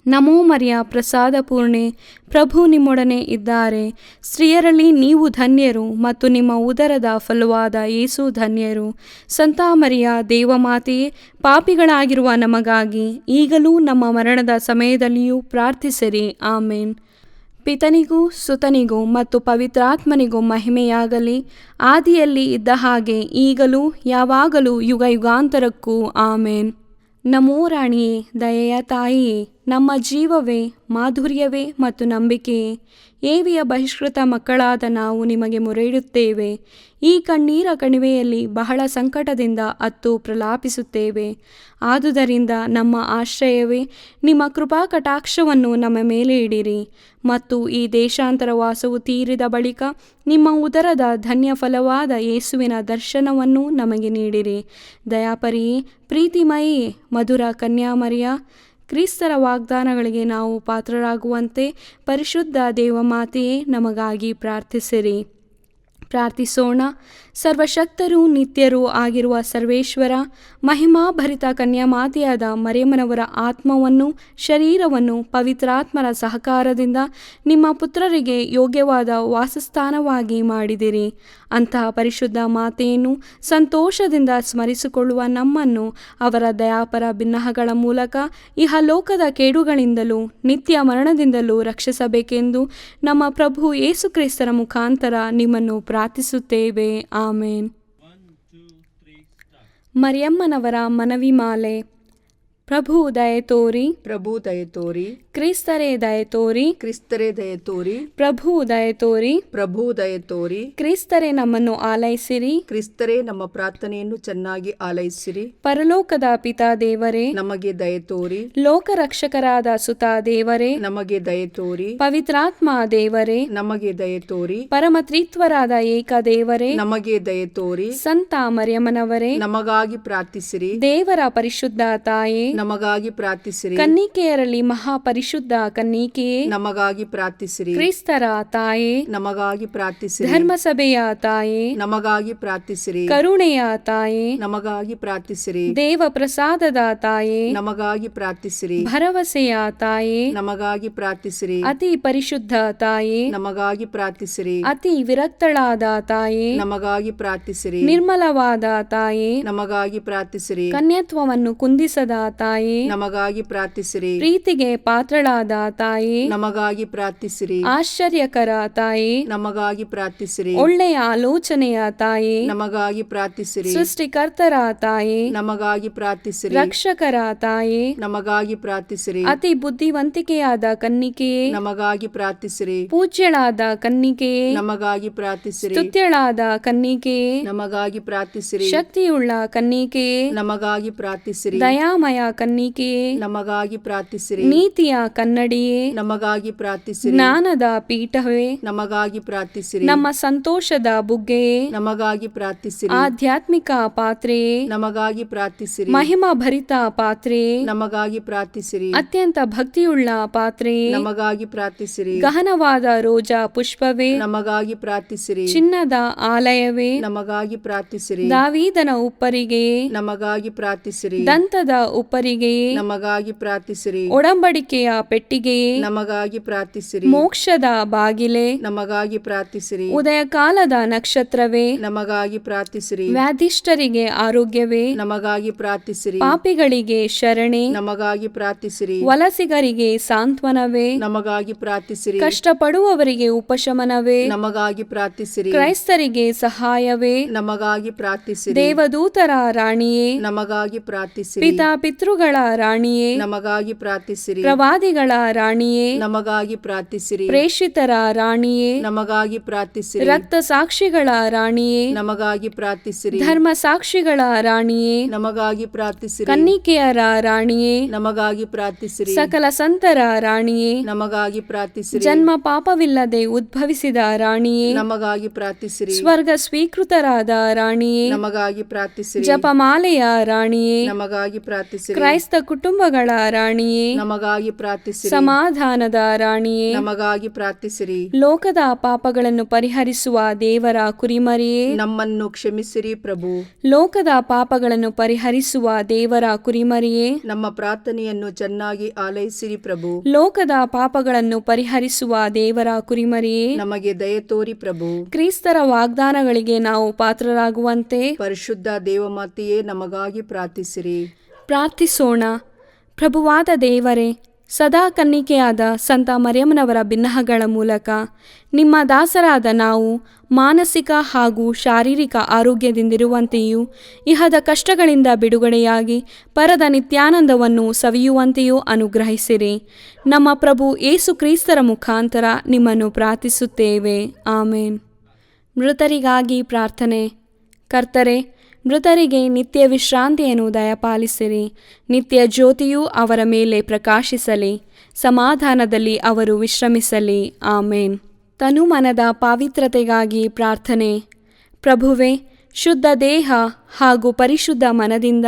ನಮೋ ಮರಿಯ ಪ್ರಸಾದ ಪೂರ್ಣೆ, ಪ್ರಭು ನಿಮ್ಮೊಡನೆ ಇದ್ದಾರೆ. ಸ್ತ್ರೀಯರಲ್ಲಿ ನೀವು ಧನ್ಯರು ಮತ್ತು ನಿಮ್ಮ ಉದರದ ಫಲವಾದ ಯೇಸು ಧನ್ಯರು. ಸಂತ ಮರಿಯ ದೇವಮಾತೆಯೇ, ಪಾಪಿಗಳಾಗಿರುವ ನಮಗಾಗಿ ಈಗಲೂ ನಮ್ಮ ಮರಣದ ಸಮಯದಲ್ಲಿಯೂ ಪ್ರಾರ್ಥಿಸಿರಿ. ಆಮೇನ್. ಪಿತನಿಗೂ ಸುತನಿಗೂ ಮತ್ತು ಪವಿತ್ರಾತ್ಮನಿಗೂ ಮಹಿಮೆಯಾಗಲಿ, ಆದಿಯಲ್ಲಿ ಇದ್ದ ಹಾಗೆ ಈಗಲೂ ಯಾವಾಗಲೂ ಯುಗ ಯುಗಾಂತರಕ್ಕೂ. ಆಮೇನ್. ನಮೋ ರಾಣಿಯೇ, ದಯೆಯ ತಾಯಿಯೇ, ನಮ್ಮ ಜೀವವೇ, ಮಾಧುರ್ಯವೇ ಮತ್ತು ನಂಬಿಕೆಯೇ, ಏವಿಯ ಬಹಿಷ್ಕೃತ ಮಕ್ಕಳಾದ ನಾವು ನಿಮಗೆ ಮೊರೆಯಿಡುತ್ತೇವೆ. ಈ ಕಣ್ಣೀರ ಕಣಿವೆಯಲ್ಲಿ ಬಹಳ ಸಂಕಟದಿಂದ ಅತ್ತು ಪ್ರಲಾಪಿಸುತ್ತೇವೆ. ಆದುದರಿಂದ ನಮ್ಮ ಆಶ್ರಯವೇ, ನಿಮ್ಮ ಕೃಪಾ ಕಟಾಕ್ಷವನ್ನು ನಮ್ಮ ಮೇಲೆ ಇಡಿರಿ ಮತ್ತು ಈ ದೇಶಾಂತರ ವಾಸವು ತೀರಿದ ಬಳಿಕ ನಿಮ್ಮ ಉದರದ ಧನ್ಯ ಫಲವಾದ ಯೇಸುವಿನ ದರ್ಶನವನ್ನು ನಮಗೆ ನೀಡಿರಿ. ದಯಾಪರಿಯೇ, ಪ್ರೀತಿಮಯಿಯೇ, ಮಧುರ ಕನ್ಯಾಮರಿಯ, ಕ್ರಿಸ್ತರ ವಾಗ್ದಾನಗಳಿಗೆ ನಾವು ಪಾತ್ರರಾಗುವಂತೆ ಪರಿಶುದ್ಧ ದೇವಮಾತೆಯೇ, ನಮಗಾಗಿ ಪ್ರಾರ್ಥಿಸಿರಿ. ಪ್ರಾರ್ಥಿಸೋಣ. ಸರ್ವಶಕ್ತರೂ ನಿತ್ಯರೂ ಆಗಿರುವ ಸರ್ವೇಶ್ವರ, ಮಹಿಮಾಭರಿತ ಕನ್ಯಾಮಾತೆಯಾದ ಮರಿಯಮ್ಮನವರ ಆತ್ಮವನ್ನು ಶರೀರವನ್ನು ಪವಿತ್ರಾತ್ಮರ ಸಹಕಾರದಿಂದ ನಿಮ್ಮ ಪುತ್ರರಿಗೆ ಯೋಗ್ಯವಾದ ವಾಸಸ್ಥಾನವಾಗಿ ಮಾಡಿದಿರಿ. ಅಂತಹ ಪರಿಶುದ್ಧ ಮಾತೆಯನ್ನು ಸಂತೋಷದಿಂದ ಸ್ಮರಿಸಿಕೊಳ್ಳುವ ನಮ್ಮನ್ನು ಅವರ ದಯಾಪರ ಬಿನ್ನಹಗಳ ಮೂಲಕ ಇಹಲೋಕದ ಕೇಡುಗಳಿಂದಲೂ ನಿತ್ಯ ಮರಣದಿಂದಲೂ ರಕ್ಷಿಸಬೇಕೆಂದು ನಮ್ಮ ಪ್ರಭು ಯೇಸು ಕ್ರಿಸ್ತರ ಮುಖಾಂತರ ನಿಮ್ಮನ್ನು ಪ್ರಾರ್ಥಿಸುತ್ತೇವೆ. ಆಮೇನ್. ಮರಿಯಮ್ಮನವರ ಮನವಿ ಮಾಲೆ. ಪ್ರಭು ದಯೆ ತೋರಿ, ಪ್ರಭು ದಯೆ ತೋರಿ, ಕ್ರಿಸ್ತರೇ ದಯೆ ತೋರಿ, ಕ್ರಿಸ್ತರೇ ದಯೆ ತೋರಿ, ಪ್ರಭು ದಯೆ ತೋರಿ, ಪ್ರಭು ದಯೆ ತೋರಿ, ಕ್ರಿಸ್ತರೇ ನಮ್ಮನ್ನು ಆಲೈಸಿರಿ, ಕ್ರಿಸ್ತರೇ ನಮ್ಮ ಪ್ರಾರ್ಥನೆಯನ್ನು ಚೆನ್ನಾಗಿ ಆಲೈಸಿರಿ. ಪರಲೋಕದ ಪಿತಾ ದೇವರೇ, ನಮಗೆ ದಯೆ ತೋರಿ, ಲೋಕರಕ್ಷಕರಾದ ಸುತ ದೇವರೇ, ನಮಗೆ ದಯೆ ತೋರಿ, ಪವಿತ್ರಾತ್ಮ ದೇವರೇ, ನಮಗೆ ದಯೆ ತೋರಿ, ಪರಮತ್ರಿತ್ವರಾದ ಏಕ ದೇವರೇ, ನಮಗೆ ದಯೆ ತೋರಿ, ಸಂತ ಮರಿಯಮ್ಮನವರೇ, ನಮಗಾಗಿ ಪ್ರಾರ್ಥಿಸಿರಿ. ದೇವರ ಪರಿಶುದ್ಧ ತಾಯೇ, ನಮಗಾಗಿ ಪ್ರಾರ್ಥಿಸಿರಿ. ಕನ್ನಿಕೆಯರಲ್ಲಿ ಮಹಾಪರಿಶುದ್ಧ ಕನ್ನಿಕೆಯೇ, ನಮಗಾಗಿ ಪ್ರಾರ್ಥಿಸಿರಿ. ಕ್ರಿಸ್ತರ ತಾಯೇ, ನಮಗಾಗಿ ಪ್ರಾರ್ಥಿಸಿರಿ. ಧರ್ಮಸಭೆಯ ತಾಯೇ, ನಮಗಾಗಿ ಪ್ರಾರ್ಥಿಸಿರಿ. ಕರುಣೆಯ ತಾಯೇ, ನಮಗಾಗಿ ಪ್ರಾರ್ಥಿಸಿರಿ. ದೇವ ಪ್ರಸಾದದ ತಾಯೇ, ನಮಗಾಗಿ ಪ್ರಾರ್ಥಿಸಿರಿ. ಭರವಸೆಯ ತಾಯೇ, ನಮಗಾಗಿ ಪ್ರಾರ್ಥಿಸಿರಿ. ಅತಿ ಪರಿಶುದ್ಧ ತಾಯೇ, ನಮಗಾಗಿ ಪ್ರಾರ್ಥಿಸಿರಿ. ಅತಿ ವಿರಕ್ತಳಾದ ತಾಯೇ, ನಮಗಾಗಿ ಪ್ರಾರ್ಥಿಸಿರಿ. ನಿರ್ಮಲವಾದ ತಾಯೇ, ನಮಗಾಗಿ ಪ್ರಾರ್ಥಿಸಿರಿ. ಕನ್ಯತ್ವವನ್ನು ಕುಂದಿಸದ ತಾಯೇ, ನಮಗಾಗಿ ಪ್ರಾರ್ಥಿಸಿರಿ. ಪ್ರೀತಿಗೆ ಪಾತ್ರಳಾದ ತಾಯೇ, ನಮಗಾಗಿ ಪ್ರಾರ್ಥಿಸಿರಿ. ಆಶ್ಚರ್ಯಕರ ತಾಯೇ, ನಮಗಾಗಿ ಪ್ರಾರ್ಥಿಸಿರಿ. ಒಳ್ಳೆಯ ಆಲೋಚನೆಯ ತಾಯೇ, ನಮಗಾಗಿ ಪ್ರಾರ್ಥಿಸಿರಿ. ಸೃಷ್ಟಿಕರ್ತರ ತಾಯೇ, ನಮಗಾಗಿ ಪ್ರಾರ್ಥಿಸಿರಿ. ರಕ್ಷಕರ ತಾಯೇ, ನಮಗಾಗಿ ಪ್ರಾರ್ಥಿಸಿರಿ. ಅತಿ ಬುದ್ಧಿವಂತಿಕೆಯಾದ ಕನ್ನಿಕೆಯೇ, ನಮಗಾಗಿ ಪ್ರಾರ್ಥಿಸಿರಿ. ಪೂಜ್ಯಳಾದ ಕನ್ನಿಕೆಯೇ, ನಮಗಾಗಿ ಪ್ರಾರ್ಥಿಸಿರಿ. ಸ್ತುತ್ಯಳಾದ ಕನ್ನಿಕೆಯೇ, ನಮಗಾಗಿ ಪ್ರಾರ್ಥಿಸಿರಿ. ಶಕ್ತಿಯುಳ್ಳ ಕನ್ನಿಕೆಯೇ, ನಮಗಾಗಿ ಪ್ರಾರ್ಥಿಸಿರಿ. ದಯಾಮಯ ಕನ್ನಿಕೆಯೇ, ನಮಗಾಗಿ ಪ್ರಾರ್ಥಿಸಿರಿ. ನೀತಿಯ ಕನ್ನಡಿಯೇ, ನಮಗಾಗಿ ಪ್ರಾರ್ಥಿಸಿರಿ. ಜ್ಞಾನದ ಪೀಠವೇ, ನಮಗಾಗಿ ಪ್ರಾರ್ಥಿಸಿರಿ. ನಮ್ಮ ಸಂತೋಷದ ಬುಗ್ಗೆಯೇ, ನಮಗಾಗಿ ಪ್ರಾರ್ಥಿಸಿರಿ. ಆಧ್ಯಾತ್ಮಿಕ ಪಾತ್ರೆಯೇ, ನಮಗಾಗಿ ಪ್ರಾರ್ಥಿಸಿರಿ. ಮಹಿಮಾ ಭರಿತ ಪಾತ್ರೆಯೇ, ನಮಗಾಗಿ ಪ್ರಾರ್ಥಿಸಿರಿ. ಅತ್ಯಂತ ಭಕ್ತಿಯುಳ್ಳ ಪಾತ್ರೆಯೇ, ನಮಗಾಗಿ ಪ್ರಾರ್ಥಿಸಿರಿ. ಗಹನವಾದ ರೋಜಾ ಪುಷ್ಪವೇ, ನಮಗಾಗಿ ಪ್ರಾರ್ಥಿಸಿರಿ. ಚಿನ್ನದ ಆಲಯವೇ, ನಮಗಾಗಿ ಪ್ರಾರ್ಥಿಸಿರಿ. ದಾವೀದನ ಉಪ್ಪರಿಗೆಯೇ, ನಮಗಾಗಿ ಪ್ರಾರ್ಥಿಸಿರಿ. ದಂತದ ಉಪ್ಪರಿಗೆಯೇ, ನಮಗಾಗಿ ಪ್ರಾರ್ಥಿಸಿರಿ. ಒಡಂಬಡಿಕೆಯ ಪೆಟ್ಟಿಗೆಯೇ, ನಮಗಾಗಿ ಪ್ರಾರ್ಥಿಸಿರಿ. ಮೋಕ್ಷದ ಬಾಗಿಲೇ, ನಮಗಾಗಿ ಪ್ರಾರ್ಥಿಸಿರಿ. ಉದಯ ಕಾಲದ ನಕ್ಷತ್ರವೇ, ನಮಗಾಗಿ ಪ್ರಾರ್ಥಿಸಿರಿ. ವ್ಯಾಧಿಷ್ಠರಿಗೆ ಆರೋಗ್ಯವೇ, ನಮಗಾಗಿ ಪ್ರಾರ್ಥಿಸಿರಿ. ಪಾಪಿಗಳಿಗೆ ಶರಣೆ, ನಮಗಾಗಿ ಪ್ರಾರ್ಥಿಸಿರಿ. ವಲಸಿಗರಿಗೆ ಸಾಂತ್ವನವೇ, ನಮಗಾಗಿ ಪ್ರಾರ್ಥಿಸಿರಿ. ಕಷ್ಟಪಡುವವರಿಗೆ ಉಪಶಮನವೇ, ನಮಗಾಗಿ ಪ್ರಾರ್ಥಿಸಿರಿ. ಕ್ರೈಸ್ತರಿಗೆ ಸಹಾಯವೇ, ನಮಗಾಗಿ ಪ್ರಾರ್ಥಿಸಿರಿ. ದೇವದೂತರ ರಾಣಿಯೇ, ನಮಗಾಗಿ ಪ್ರಾರ್ಥಿಸಿರಿ. ಪಿತೃಗಳ ರಾಣಿಯೇ, ನಮಗಾಗಿ ಪ್ರಾರ್ಥಿಸಿರಿ. ಪ್ರವಾದಿಗಳ ರಾಣಿಯೇ, ನಮಗಾಗಿ ಪ್ರಾರ್ಥಿಸಿರಿ. ಪ್ರೇಷಿತರ ರಾಣಿಯೇ, ನಮಗಾಗಿ ಪ್ರಾರ್ಥಿಸಿರಿ. ರಕ್ತ ಸಾಕ್ಷಿಗಳ ರಾಣಿಯೇ, ನಮಗಾಗಿ ಪ್ರಾರ್ಥಿಸಿರಿ. ಧರ್ಮ ಸಾಕ್ಷಿಗಳ ರಾಣಿಯೇ, ನಮಗಾಗಿ ಪ್ರಾರ್ಥಿಸಿರಿ. ಕನ್ನಿಕೆಯರ ರಾಣಿಯೇ, ನಮಗಾಗಿ ಪ್ರಾರ್ಥಿಸಿರಿ. ಸಕಲ ಸಂತರ ರಾಣಿಯೇ, ನಮಗಾಗಿ ಪ್ರಾರ್ಥಿಸಿರಿ. ಜನ್ಮ ಪಾಪವಿಲ್ಲದೆ ಉದ್ಭವಿಸಿದ ರಾಣಿಯೇ, ನಮಗಾಗಿ ಪ್ರಾರ್ಥಿಸಿರಿ. ಸ್ವರ್ಗ ಸ್ವೀಕೃತರಾದ ರಾಣಿಯೇ, ನಮಗಾಗಿ ಪ್ರಾರ್ಥಿಸಿರಿ. ಜಪಮಾಲೆಯ ರಾಣಿಯೇ, ನಮಗಾಗಿ ಪ್ರಾರ್ಥಿಸಿರಿ. ಕ್ರೈಸ್ತ ಕುಟುಂಬಗಳ ರಾಣಿಯೇ, ನಮಗಾಗಿ ಪ್ರಾರ್ಥಿಸಿರಿ. ಸಮಾಧಾನದ ರಾಣಿಯೇ, ನಮಗಾಗಿ ಪ್ರಾರ್ಥಿಸಿರಿ. ಲೋಕದ ಪಾಪಗಳನ್ನು ಪರಿಹರಿಸುವ ದೇವರ ಕುರಿಮರಿಯೇ, ನಮ್ಮನ್ನು ಕ್ಷಮಿಸಿರಿ ಪ್ರಭು. ಲೋಕದ ಪಾಪಗಳನ್ನು ಪರಿಹರಿಸುವ ದೇವರ ಕುರಿಮರಿಯೇ, ನಮ್ಮ ಪ್ರಾರ್ಥನೆಯನ್ನು ಚೆನ್ನಾಗಿ ಆಲೈಸಿರಿ ಪ್ರಭು. ಲೋಕದ ಪಾಪಗಳನ್ನು ಪರಿಹರಿಸುವ ದೇವರ ಕುರಿಮರಿಯೇ, ನಮಗೆ ದಯೆ ತೋರಿ ಪ್ರಭು. ಕ್ರಿಸ್ತರ ವಾಗ್ದಾನಗಳಿಗೆ ನಾವು ಪಾತ್ರರಾಗುವಂತೆ ಪರಿಶುದ್ಧ ದೇವಮಾತೆಯೇ ನಮಗಾಗಿ ಪ್ರಾರ್ಥಿಸಿರಿ. ಪ್ರಾರ್ಥಿಸೋಣ. ಪ್ರಭುವಾದ ದೇವರೇ, ಸದಾ ಕನ್ನಿಕೆಯಾದ ಸಂತ ಮರಿಯಮ್ಮನವರ ಬಿನ್ನಹಗಳ ಮೂಲಕ ನಿಮ್ಮ ದಾಸರಾದ ನಾವು ಮಾನಸಿಕ ಹಾಗೂ ಶಾರೀರಿಕ ಆರೋಗ್ಯದಿಂದಿರುವಂತೆಯೂ ಇಹದ ಕಷ್ಟಗಳಿಂದ ಬಿಡುಗಡೆಯಾಗಿ ಪರದ ನಿತ್ಯಾನಂದವನ್ನು ಸವಿಯುವಂತೆಯೂ ಅನುಗ್ರಹಿಸಿರಿ. ನಮ್ಮ ಪ್ರಭು ಯೇಸು ಕ್ರಿಸ್ತರ ಮುಖಾಂತರ ನಿಮ್ಮನ್ನು ಪ್ರಾರ್ಥಿಸುತ್ತೇವೆ. ಆಮೇನ್. ಮೃತರಿಗಾಗಿ ಪ್ರಾರ್ಥನೆ. ಕರ್ತರೆ, ಮೃತರಿಗೆ ನಿತ್ಯ ವಿಶ್ರಾಂತಿಯನ್ನು ದಯಪಾಲಿಸಿರಿ. ನಿತ್ಯ ಜ್ಯೋತಿಯು ಅವರ ಮೇಲೆ ಪ್ರಕಾಶಿಸಲಿ. ಸಮಾಧಾನದಲ್ಲಿ ಅವರು ವಿಶ್ರಮಿಸಲಿ. ಆಮೇನ್. ತನುಮನದ ಪಾವಿತ್ರತೆಗಾಗಿ ಪ್ರಾರ್ಥನೆ. ಪ್ರಭುವೇ, ಶುದ್ಧ ದೇಹ ಹಾಗೂ ಪರಿಶುದ್ಧ ಮನದಿಂದ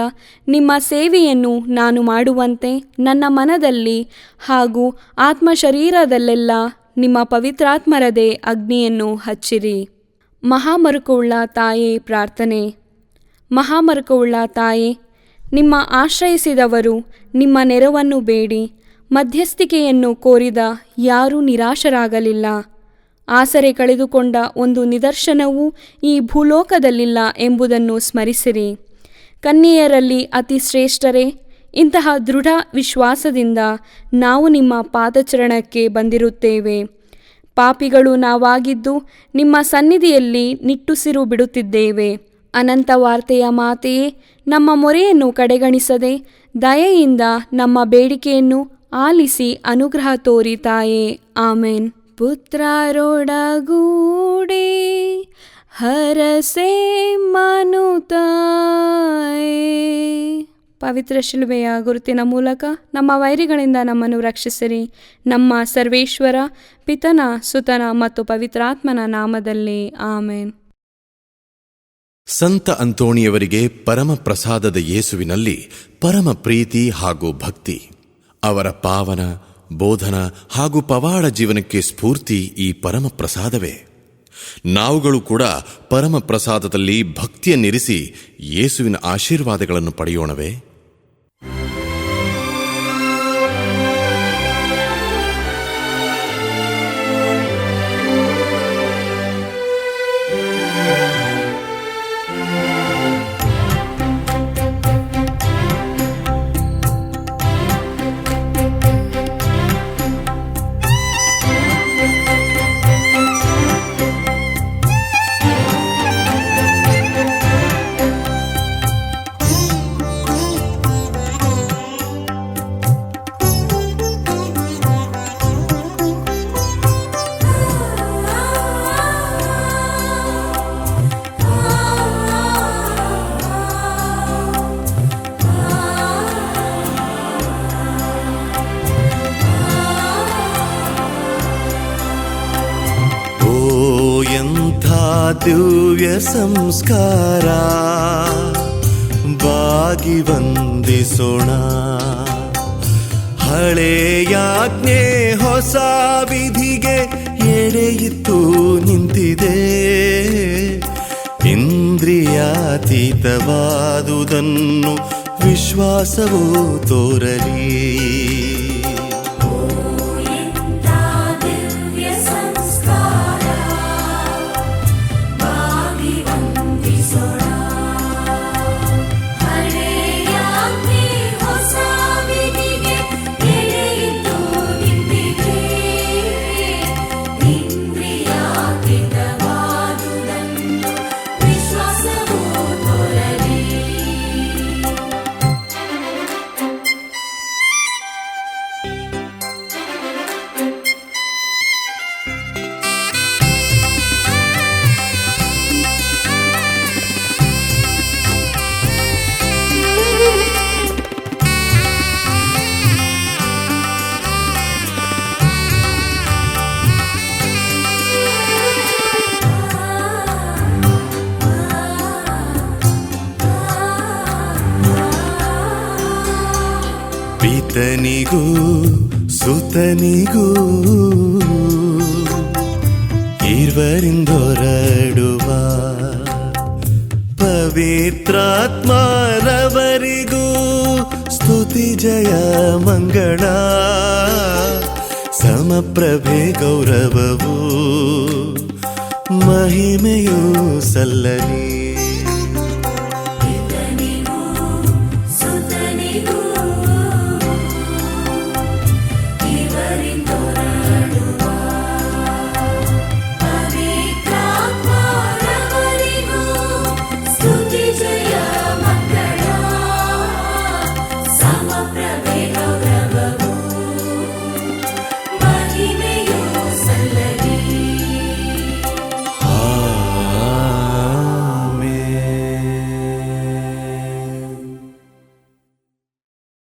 ನಿಮ್ಮ ಸೇವೆಯನ್ನು ನಾನು ಮಾಡುವಂತೆ ನನ್ನ ಮನದಲ್ಲಿ ಹಾಗೂ ಆತ್ಮಶರೀರದಲ್ಲೆಲ್ಲ ನಿಮ್ಮ ಪವಿತ್ರಾತ್ಮರದೇ ಅಗ್ನಿಯನ್ನು ಹಚ್ಚಿರಿ. ಮಹಾಮರುಕವುಳ್ಳ ತಾಯೇ ಪ್ರಾರ್ಥನೆ. ಮಹಾಮರುಕವುಳ್ಳ ತಾಯೇ, ನಿಮ್ಮ ಆಶ್ರಯಿಸಿದವರು ನಿಮ್ಮ ನೆರವನ್ನು ಬೇಡಿ ಮಧ್ಯಸ್ಥಿಕೆಯನ್ನು ಕೋರಿದ ಯಾರೂ ನಿರಾಶರಾಗಲಿಲ್ಲ. ಆಸರೆ ಕಳೆದುಕೊಂಡ ಒಂದು ನಿದರ್ಶನವೂ ಈ ಭೂಲೋಕದಲ್ಲಿಲ್ಲ ಎಂಬುದನ್ನು ಸ್ಮರಿಸಿರಿ. ಕನ್ಯೆಯರಲ್ಲಿ ಅತಿ ಶ್ರೇಷ್ಠರೇ, ಇಂತಹ ದೃಢ ವಿಶ್ವಾಸದಿಂದ ನಾವು ನಿಮ್ಮ ಪಾದಚರಣಕ್ಕೆ ಬಂದಿರುತ್ತೇವೆ. ಪಾಪಿಗಳು ನಾವಾಗಿದ್ದು ನಿಮ್ಮ ಸನ್ನಿಧಿಯಲ್ಲಿ ನಿಟ್ಟುಸಿರು ಬಿಡುತ್ತಿದ್ದೇವೆ. ಅನಂತ ವಾರ್ತೆಯ ಮಾತೆಯೇ, ನಮ್ಮ ಮೊರೆಯನ್ನು ಕಡೆಗಣಿಸದೆ ದಯೆಯಿಂದ ನಮ್ಮ ಬೇಡಿಕೆಯನ್ನು ಆಲಿಸಿ ಅನುಗ್ರಹ ತೋರಿ ತಾಯೇ. ಆಮೇನ್. ಪುತ್ರರೊಡಗೂಡಿ ಹರಸೆ ಮನುತಾಯೇ. ಪವಿತ್ರ ಶಿಲುಬೆಯ ಗುರುತಿನ ಮೂಲಕ ನಮ್ಮ ವೈರಿಗಳಿಂದ ನಮ್ಮನ್ನು ರಕ್ಷಿಸಿರಿ. ನಮ್ಮ ಸರ್ವೇಶ್ವರ ಪಿತನ ಸುತನ ಮತ್ತು ಪವಿತ್ರಾತ್ಮನ ನಾಮದಲ್ಲಿ. ಆಮೇನ್. ಸಂತ ಅಂತೋಣಿಯವರಿಗೆ ಪರಮ ಪ್ರಸಾದದ ಯೇಸುವಿನಲ್ಲಿ ಪರಮ ಪ್ರೀತಿ ಹಾಗೂ ಭಕ್ತಿ. ಅವರ ಪಾವನ ಬೋಧನ ಹಾಗೂ ಪವಾಡ ಜೀವನಕ್ಕೆ ಸ್ಫೂರ್ತಿ ಈ ಪರಮ ಪ್ರಸಾದವೇ. ನಾವುಗಳು ಕೂಡ ಪರಮ ಪ್ರಸಾದದಲ್ಲಿ ಭಕ್ತಿಯನ್ನಿರಿಸಿ ಯೇಸುವಿನ ಆಶೀರ್ವಾದಗಳನ್ನು ಪಡೆಯೋಣವೇ? ದಿವ್ಯ ಸಂಸ್ಕಾರ ಬಾಗಿ ವಂದಿಸೋಣ. ಹಳೆಯಾಜ್ಞೆ ಹೊಸ ವಿಧಿಗೆ ಎಡೆಯಿತ್ತು ನಿಂತಿದೆ. ಇಂದ್ರಿಯಾತೀತವಾದುದನ್ನು ವಿಶ್ವಾಸವೂ ತೋರಲಿ. ಪಿತನಿಗೂ ಸುತನಿಗೂ ಇರುವರಿಂದೊರಡುವ ಪವಿತ್ರಾತ್ಮರವರಿಗೂ ಸ್ತುತಿ ಜಯ ಮಂಗಳ. ಸಮಪ್ರಭೆ ಗೌರವವು ಮಹಿಮೆಯೂ ಸಲ್ಲಲಿ.